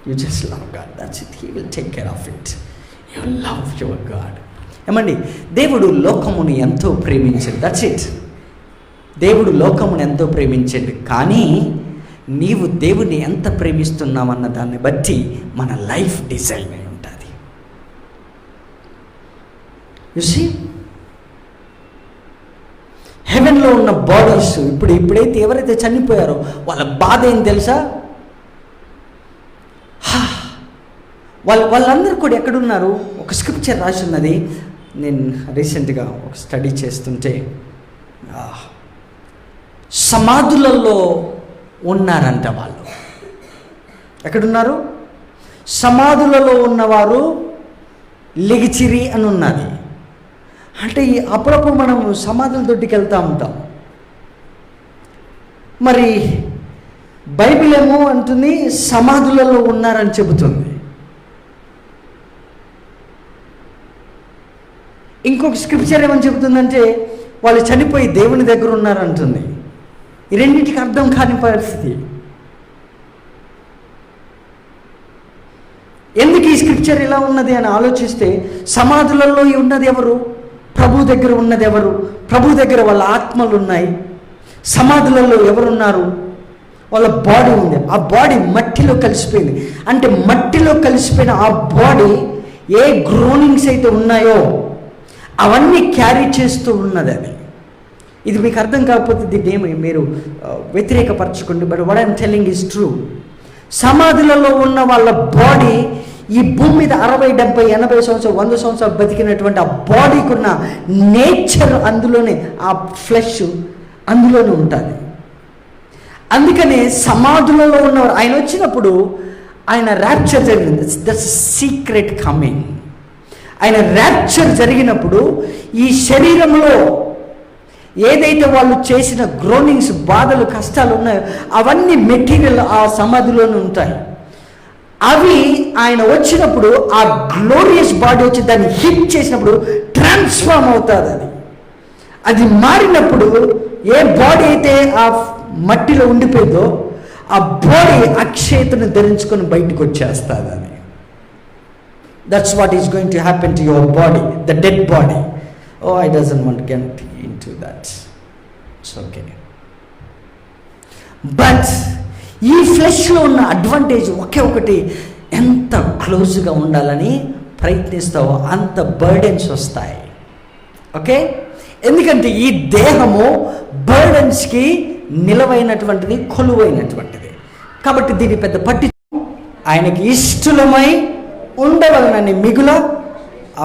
You just love God, that's it. He will take care of it. You love your God. ఏమండి, దేవుడు లోకమును ఎంతో ప్రేమించాడు. That's it. దేవుడు లోకమును ఎంతో ప్రేమించాడు. కానీ నీవు దేవుని ఎంత ప్రేమిస్తున్నావన్న దాన్ని బట్టి మన లైఫ్ డిజైన్ అయి ఉంటుంది. యు సీ, హెవెన్లో ఉన్న బాడీస్ ఇప్పుడైతే ఎవరైతే చనిపోయారో వాళ్ళ బాధ ఏం తెలుసా? వాళ్ళందరూ కూడా ఎక్కడున్నారు? ఒక స్క్రిప్చర్ రాసి ఉన్నది. నేను రీసెంట్గా ఒక స్టడీ చేస్తుంటే సమాధులలో ఉన్నారంట వాళ్ళు. ఎక్కడున్నారు? సమాధులలో ఉన్నవారు లెగిచిరి అని ఉన్నది. అంటే అప్పుడప్పుడు మనం సమాధుల దొడ్డికి వెళ్తూ ఉంటాం. మరి బైబిల్ ఏమో అంటుంది సమాధులలో ఉన్నారని చెబుతుంది. ఇంకొక స్క్రిప్చర్ ఏమని చెబుతుందంటే వాళ్ళు చనిపోయి దేవుని దగ్గర ఉన్నారంటుంది. ఈ రెండింటికి అర్థం కాని పరిస్థితి. ఎందుకు ఈ స్క్రిప్చర్ ఇలా ఉన్నది అని ఆలోచిస్తే, సమాధులలో ఉన్నది ఎవరు? ప్రభు దగ్గర ఉన్నది ఎవరు? ప్రభు దగ్గర వాళ్ళ ఆత్మలు ఉన్నాయి. సమాధులలో ఎవరున్నారు? వాళ్ళ బాడీ ఉంది. ఆ బాడీ మట్టిలో కలిసిపోయింది. అంటే మట్టిలో కలిసిపోయిన ఆ బాడీ ఏ గ్రోనింగ్స్ అయితే ఉన్నాయో అవన్నీ క్యారీ చేస్తూ ఉన్నది. అది ఇది మీకు అర్థం కాకపోతే దీన్ని మీరు వ్యతిరేకపరచుకోండి. But what I'm telling is true. సమాధులలో ఉన్న వాళ్ళ బాడీ ఈ భూమి మీద 60, 70, 80 సంవత్సరాలు, 100 సంవత్సరాలు బతికినటువంటి ఆ బాడీకి ఉన్న నేచర్ అందులోనే, ఆ ఫ్లెష్ అందులోనే ఉంటుంది. అందుకనే సమాధులలో ఉన్నవారు ఆయన వచ్చినప్పుడు ఆయన ర్యాప్చర్ జరిగింది. That's secret coming. ఆయన ర్యాప్చర్ జరిగినప్పుడు ఈ శరీరంలో ఏదైతే వాళ్ళు చేసిన గ్రోనింగ్స్, బాధలు, కష్టాలు ఉన్నాయో అవన్నీ మెటీరియల్ ఆ సమాధిలోనే ఉంటాయి. అవి ఆయన వచ్చినప్పుడు ఆ గ్లోరియస్ బాడీ వచ్చి దాన్ని హిట్ చేసినప్పుడు ట్రాన్స్ఫార్మ్ అవుతుంది. అది మారినప్పుడు ఏ బాడీ అయితే ఆ మట్టిలో ఉండిపోయిందో ఆ బాడీ అక్షయతను ధరించుకొని బయటకు వచ్చేస్తుంది. అది that's what is going to happen to your body, the dead body. Oh, I doesn't want to get into that. It's okay. But ఈ ఫ్లెష్లో ఉన్న అడ్వాంటేజ్ ఒకే ఒకటి, ఎంత క్లోజ్గా ఉండాలని ప్రయత్నిస్తావో అంత బర్డెన్స్ వస్తాయి. ఓకే, ఎందుకంటే ఈ దేహము బర్డెన్స్కి నిలవైనటువంటిది, కొలువైనటువంటిది. కాబట్టి దీన్ని పెద్ద ఆయనకి ఇష్టలమై ఉండవలనని మిగుల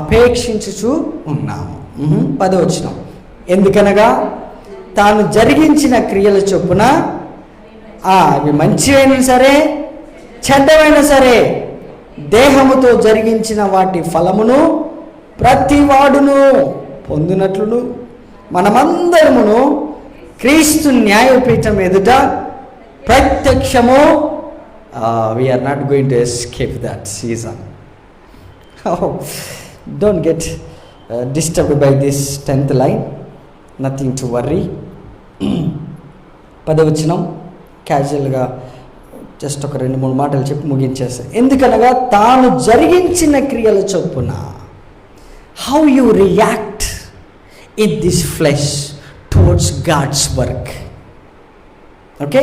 అపేక్షించుచు ఉన్నాము. 10వ వచనం, ఎందుకనగా తాను జరిగించిన క్రియల చొప్పున అవి మంచివైనా సరే చెడ్డవైనా సరే దేహముతో జరిగించిన వాటి ఫలమును ప్రతి వాడును పొందినట్లును మనమందరమును క్రీస్తు న్యాయపీఠం ఎదుట ప్రత్యక్షము. We're not going to escape that season. Don't get disturbed by this 10th line. Nothing to worry. 10వ వచనం క్యాజువల్గా జస్ట్ ఒక 2-3 మాటలు చెప్పి ముగించేస్తాయి. ఎందుకనగా తాను జరిగించిన క్రియల చొప్పున, how you react in this flesh towards God's work. Okay,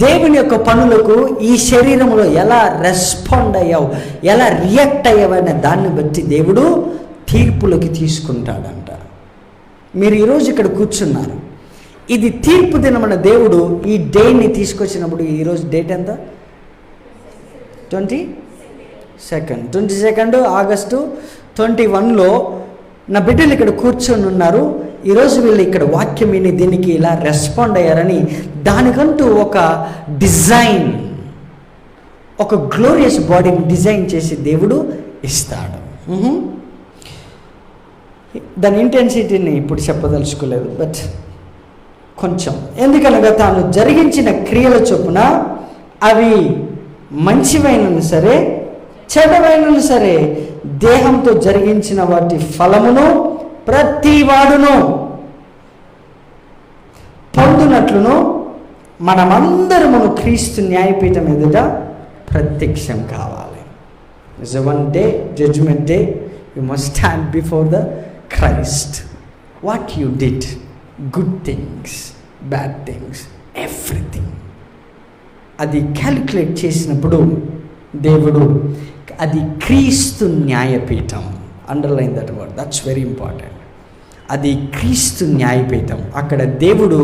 దేవుని యొక్క పనులకు ఈ శరీరంలో ఎలా రెస్పాండ్ అయ్యావు, ఎలా రియాక్ట్ అయ్యావనే దాన్ని బట్టి దేవుడు తీర్పులోకి తీసుకుంటాడంట. మీరు ఈరోజు ఇక్కడ కూర్చున్నారు, ఇది తీర్పు దినమన్న దేవుడు ఈ డేని తీసుకొచ్చినప్పుడు, ఈరోజు డేట్ ఎంత? 22 ఆగస్టు 21లో నా బిడ్డలు ఇక్కడ కూర్చొని ఉన్నారు. ఈరోజు వీళ్ళు ఇక్కడ వాక్యం విని దీనికి ఇలా రెస్పాండ్ అయ్యారని దానికంటూ ఒక డిజైన్, ఒక గ్లోరియస్ బాడీని డిజైన్ చేసి దేవుడు ఇస్తాడు. దాని ఇంటెన్సిటీని ఇప్పుడు చెప్పదలుచుకోలేదు, బట్ కొంచెం. ఎందుకనగా తాను జరిగించిన క్రియల చొప్పున అవి మంచివైనను సరే చెడ్డవైనను సరే దేహంతో జరిగించిన వాటి ఫలమును ప్రతి వాడును పొందునట్లును మనమందరము క్రీస్తు న్యాయపీఠం ఎదుట ప్రత్యక్షం కావాలి. It's one day, judgment day. You must stand before the Christ. What you did, good things, bad things, everything, అది క్యాలిక్యులేట్ చేసినప్పుడు దేవుడు, అది క్రీస్తు న్యాయపీఠం. Underline that word, that's very important. అది క్రీస్తు న్యాయపీఠం. అక్కడ దేవుడు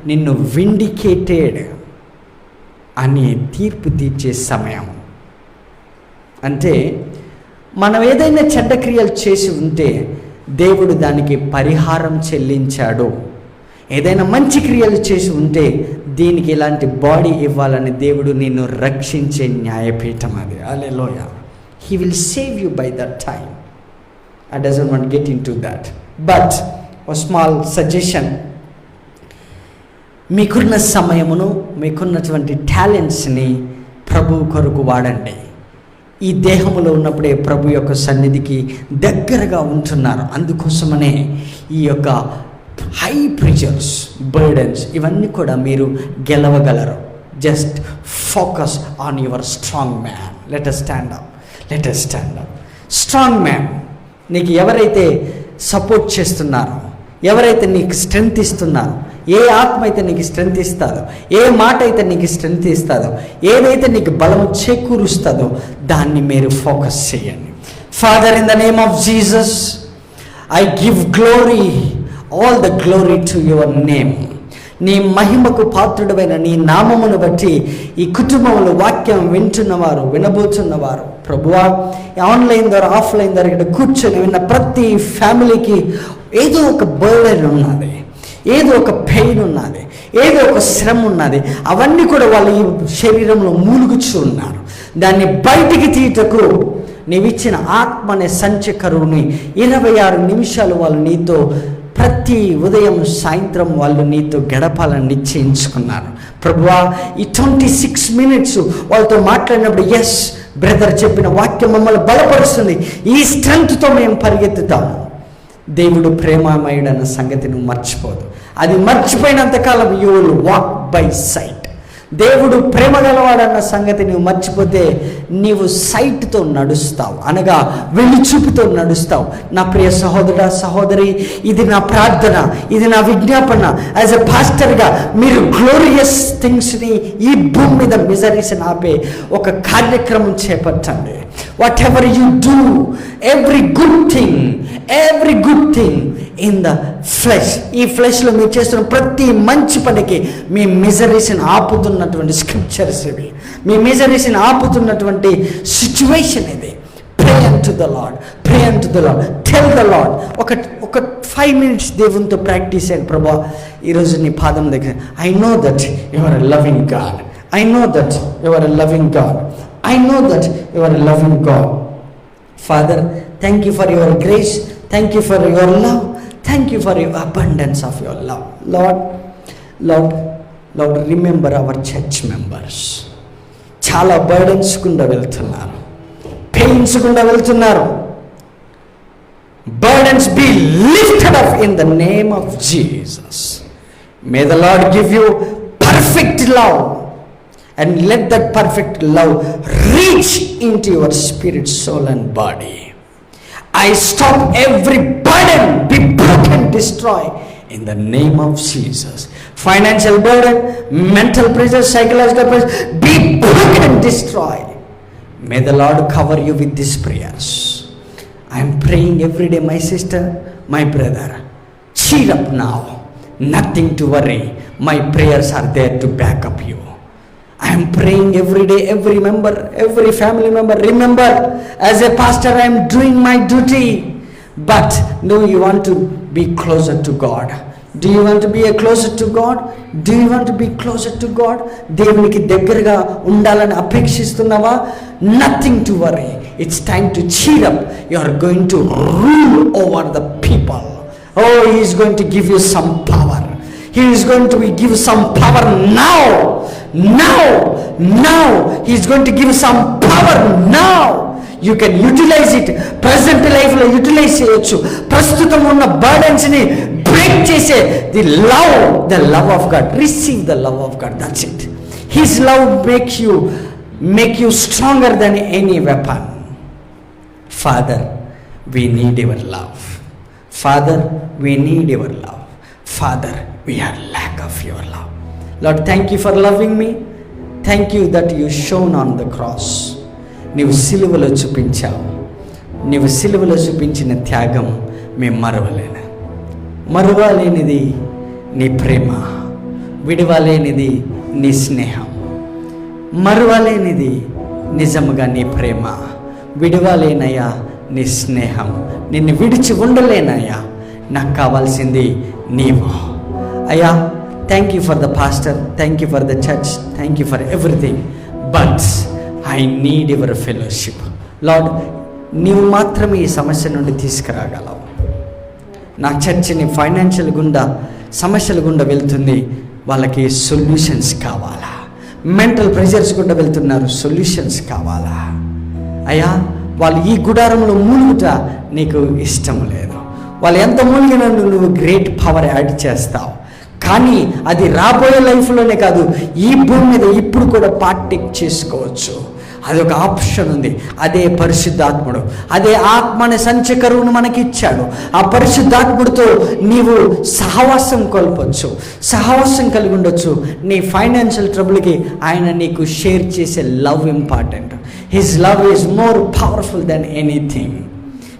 నిన్ను విండికేటెడ్ అని తీర్పు తీర్చే సమయం. అంటే మనం ఏదైనా చెడ్డ క్రియలు చేసి ఉంటే దేవుడు దానికి పరిహారం చెల్లించాడు. ఏదైనా మంచి క్రియలు చేసి ఉంటే దీనికి ఇలాంటి బాడీ ఇవ్వాలని దేవుడు నిన్ను రక్షించే న్యాయపీఠం అది. Hallelujah. He will save you by that time. I doesn't want to get into that. But a small suggestion. మీకున్న సమయమును, మీకున్నటువంటి టాలెంట్స్ని ప్రభు కొరకు వాడండి. ఈ దేహములో ఉన్నప్పుడే ప్రభు యొక్క సన్నిధికి దగ్గరగా ఉంటున్నారు. అందుకోసమనే ఈ యొక్క హై ప్రెషర్స్, బర్డెన్స్ ఇవన్నీ కూడా మీరు గెలవగలరు. Just focus on your strong man. Let us stand up. Let us stand up. Strong man. నీకు ఎవరైతే సపోర్ట్ చేస్తున్నారో, ఎవరైతే నీకు స్ట్రెంగ్త్ ఇస్తున్నారో, ఏ ఆత్మ అయితే నీకు స్ట్రెంగ్త్ ఇస్తుందో, ఏ మాట అయితే నీకు స్ట్రెంగ్త్ ఇస్తుందో, ఏదైతే నీకు బలం చేకూరుస్తుందో దాన్ని మీరు ఫోకస్ చేయండి. Father, in the name of Jesus I give glory, all the glory to your name. నీ మహిమకు పాత్రుడమైన నీ నామమును బట్టి ఈ కుటుంబంలో వాక్యం వింటున్నవారు, వినబోతున్నవారు ప్రభువా, ఆన్లైన్ ద్వారా ఆఫ్లైన్ ద్వారా ఇక్కడ కూర్చొని విన్న ప్రతి ఫ్యామిలీకి ఏదో ఒక బర్డెన్ ఉన్నది, ఏదో ఒక పెయిన్ ఉన్నది, ఏదో ఒక శ్రమ ఉన్నది. అవన్నీ కూడా వాళ్ళు ఈ శరీరంలో మూలుగుచూ ఉన్నారు. దాన్ని బయటికి తీయటకు నీవిచ్చిన ఆత్మ అనే సంచకరువుని 26 నిమిషాలు వాళ్ళు నీతో ప్రతి ఉదయం సాయంత్రం వాళ్ళు నీతో గడపాలని నిశ్చయించుకున్నారు. ప్రభువా, ఈ 26 minutes వాళ్ళతో మాట్లాడినప్పుడు ఎస్ బ్రదర్ చెప్పిన వాక్యం మమ్మల్ని బలపరుస్తుంది, ఈ స్ట్రెంగ్త్తో మేము పరిగెత్తుతాము. దేవుడు ప్రేమమయుడు అన్న సంగతి నువ్వు మర్చిపోదు. అది మర్చిపోయినంతకాలం you will walk by sight. దేవుడు ప్రేమ గలవాడన్న సంగతి నువ్వు మర్చిపోతే నీవు సైట్తో నడుస్తావు, అనగా వెలుచూపుతో నడుస్తావు. నా ప్రియ సహోదర సహోదరి, ఇది నా ప్రార్థన, ఇది నా విజ్ఞాపన. యాజ్ ఎ పాస్టర్గా మీరు గ్లోరియస్ థింగ్స్ని ఈ భూమి మీద మిజరీస్ని ఆపే ఒక కార్యక్రమం చేపట్టండి. Whatever you do, every good thing in the flesh, ఈ ఫ్లెష్లో మీరు చేస్తున్న ప్రతి మంచి పనికి మీ మిజరీస్ని ఆపుతున్నటువంటి స్క్రిప్చర్స్ ఇవి, మీ మిజరీస్ని ఆపుతున్నటువంటి సిచ్యువేషన్ ఇది. ప్రే అంటు the lord, tell the lord. ఒక 5 minutes దేవునితో ప్రాక్టీస్ అయ్యండి. ప్రభా, ఈరోజు నీ పాదం దగ్గర I know that you are a loving God, I know that you are a loving God, I know that you are a loving God. Father, thank you for your grace, thank you for your love, thank you for your abundance of your love. Lord, remember our church members. చాలా బర్డెన్స్ గుండా వెళ్తున్నారు, పెయిన్స్ గుండా వెళ్తున్నారు. Burdens be lifted up in the name of Jesus. May the Lord give you perfect love. And let that perfect love reach into your spirit, soul and body. I stop every burden, be broken, destroy in the name of Jesus. Financial burden, mental pressure, psychological pressure, be broken, destroy. May the Lord cover you with these prayers. I am praying every day, my sister, my brother. Cheer up now. Nothing to worry. My prayers are there to back up you. I am praying every day, every member, every family member. Remember, as a pastor, I am doing my duty. But do you want to be closer to God? Do you want to be closer to God? Do you want to be closer to God? దేవునికి దగ్గరగా ఉండాలని అపేక్షిస్తున్నావా? Nothing to worry. It's time to cheer up. You are going to rule over the people. Oh, He is going to give you some power. He is going to give some power now. He is going to give some power now. You can utilize it. Present life లో యూటిలైజ్ చేయొచ్చు. ప్రస్తుతం ఉన్న బర్డెన్స్ ని బ్రేక్ చేసే the love of God. Receive the love of God, that's it. His love make you stronger then any weapon. Father, we need your love. Father, we need your love. Father, we are lack of your love. Lord, thank you for loving me. Thank you that you shone on the cross. నీవు సిలువలో చూపించావు. నీవు సిలువలో చూపించిన త్యాగం మేము మరువలేనిది నీ ప్రేమ, విడవలేనిది నీ స్నేహం. మరువలేనిది నిజముగా నీ ప్రేమ, విడవలేనయ్యా నీ స్నేహం. నిన్ను విడిచి ఉండలేనయ్యా. నాకు కావాల్సింది నీవు అయ్యా. Thank you for the pastor, thank you for the church, thank you for everything, but I need your fellowship. Lord, నీవు మాత్రమే ఈ సమస్య నుండి తీసుకురాగలవు. నా చర్చిని ఫైనాన్షియల్ గుండా సమస్యల గుండా వెళ్తుంది, వాళ్ళకి సొల్యూషన్స్ కావాలా. మెంటల్ ప్రెషర్స్ గుండా వెళ్తున్నారు, సొల్యూషన్స్ కావాలా అయ్యా. వాళ్ళు ఈ గుడారంలో మూలుగుట నీకు ఇష్టం లేదు. వాళ్ళు ఎంత మూలిగినా నువ్వు గ్రేట్ పవర్ యాడ్ చేస్తావు. కానీ అది రాబోయే లైఫ్లోనే కాదు, ఈ భూమి మీద ఇప్పుడు కూడా పార్టేక్ చేసుకోవచ్చు. అదొక ఆప్షన్ ఉంది. అదే పరిశుద్ధాత్ముడు. అదే ఆత్మని సంచకరువును మనకి ఇచ్చాడు. ఆ పరిశుద్ధాత్ముడితో నీవు సహవాసం కోల్పోవచ్చు, సహవాసం కలిగి ఉండొచ్చు. నీ ఫైనాన్షియల్ ట్రబుల్కి ఆయన నీకు షేర్ చేసే love important. His love is more powerful than anything.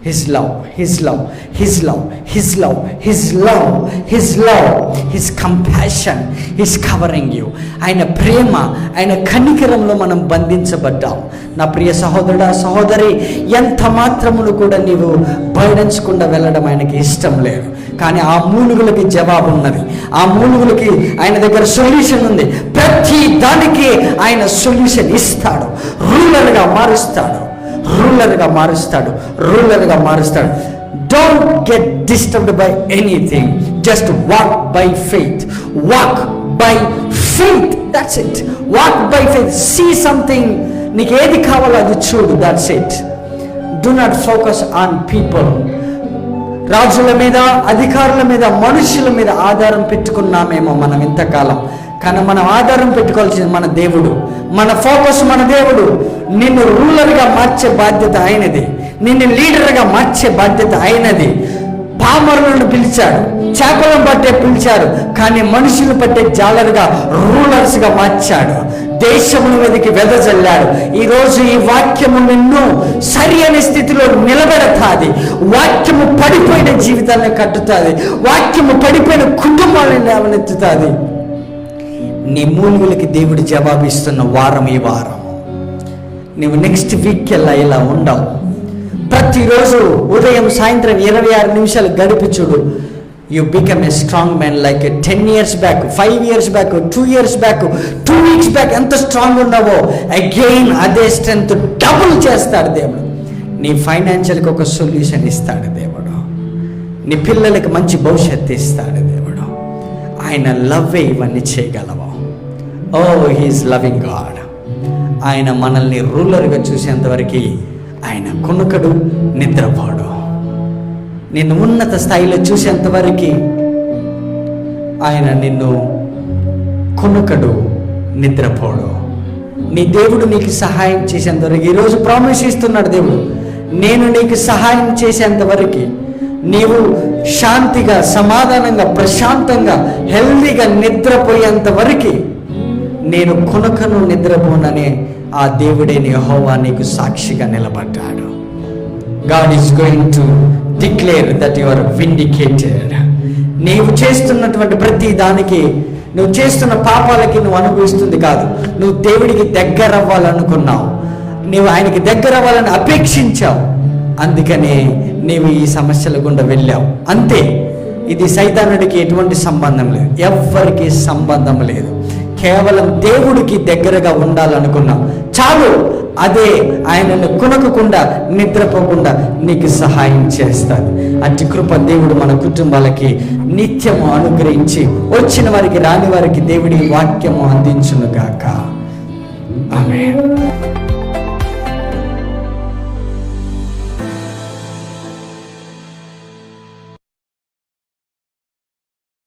His love, His love, His love, His love, His love, His love, His compassion is covering you. ఆయన ప్రేమ, ఆయన కనికరంలో మనం బంధించబడ్డాం. నా ప్రియ సహోదరుడా, సహోదరి, ఎంత మాత్రమును కూడా నీవు బర్డెన్స్కుండా వెళ్ళడం ఆయనకి ఇష్టం లేదు. కానీ ఆ మూలుగులకి జవాబు ఉన్నది. ఆ మూలుగులకి ఆయన దగ్గర సొల్యూషన్ ఉంది. ప్రతి దానికి ఆయన సొల్యూషన్ ఇస్తాడు. రూలర్గా మారుస్తాడు. Don't get disturbed by anything. Just walk by faith. That's it. Walk by faith. See something. నీకు ఏది కావాలో అది చూడు. That's it. Do not focus on people. రాజుల మీద, అధికారుల మీద, మనుషుల మీద ఆధారం పెట్టుకున్నామేమో మనం ఇంతకాలం. కానీ మనం ఆధారం పెట్టుకోవాల్సింది మన దేవుడు. మన ఫోకస్ మన దేవుడు. నిన్ను రూలర్గా మార్చే బాధ్యత ఆయనది. నిన్ను లీడర్గా మార్చే బాధ్యత ఆయనది. పామరులను పిలిచాడు, చేపలను పట్టే పిలిచారు, కానీ మనుషులు పట్టే జాలరుగా, రూలర్స్గా మార్చాడు. దేశమును మీదకి వెదజల్లాడు. ఈరోజు ఈ వాక్యము నిన్ను సరి అనే స్థితిలో నిలబెడతాది. వాక్యము పడిపోయిన జీవితాన్ని కట్టుతుంది. వాక్యము పడిపోయిన కుటుంబాలను లేవనెత్తుతుంది. నీ మూలుగులకి దేవుడు జవాబిస్తున్న వారం ఈ వారం. నువ్వు నెక్స్ట్ వీక్ ఇలా ఉండవు. ప్రతిరోజు ఉదయం సాయంత్రం 26 నిమిషాలు గడిపి చూడు. You become a strong man like 10 years back, 5 years back, 2 years back, 2 weeks back ఎంత స్ట్రాంగ్ ఉన్నావో అగైన్ అదే స్ట్రెంగ్త్ డబుల్ చేస్తాడు దేవుడు. నీ ఫైనాన్షియల్కి ఒక సొల్యూషన్ ఇస్తాడు దేవుడు. నీ పిల్లలకి మంచి భవిష్యత్తు ఇస్తాడు దేవుడు. ఆయన లవ్వే ఇవన్నీ చేయగలవు. ఓ హీఈస్ లవింగ్ గాడ్. ఆయన మనల్ని రూలర్గా చూసేంతవరకు ఆయన కునుకడు, నిద్రపోడు. నిన్ను ఉన్నత స్థాయిలో చూసేంతవరకు ఆయన నిన్ను కునుకడు, నిద్రపోడు. నీ దేవుడు నీకు సహాయం చేసేంతవరకు ఈరోజు ప్రామిస్ ఇస్తున్నాడు దేవుడు. నేను నీకు సహాయం చేసేంతవరకు నీవు శాంతిగా, సమాధానంగా, ప్రశాంతంగా, హెల్దీగా నిద్రపోయేంత వరకు నేను కునకను, నిద్రపోనని ఆ దేవుడే యెహోవా నీకు సాక్షిగా నిలబడ్డాడు. God is going to declare that you are vindicated. నీవు చేస్తున్నటువంటి ప్రతి దానికి, నువ్వు చేస్తున్న పాపాలకి నువ్వు అనుభవిస్తుంది కాదు. నువ్వు దేవుడికి దగ్గర అవ్వాలనుకున్నావు, నువ్వు ఆయనకి దగ్గర అవ్వాలని అపేక్షించావు. అందుకనే నీవు ఈ సమస్యల గుండా వెళ్ళావు. అంతే. ఇది సైతానుడికి ఎటువంటి సంబంధం లేదు, ఎవ్వరికి సంబంధం లేదు. కేవలం దేవుడికి దగ్గరగా ఉండాలనుకున్నావు చాలు. అదే ఆయనను కునకకుండా, నిద్రపోకుండా నీకు సహాయం చేస్తాడు. అట్టి కృప దేవుడు మన కుటుంబాలకి నిత్యము అనుగ్రహించి, వచ్చిన వారికి రాని వారికి దేవుడి వాక్యము అందించును గాక.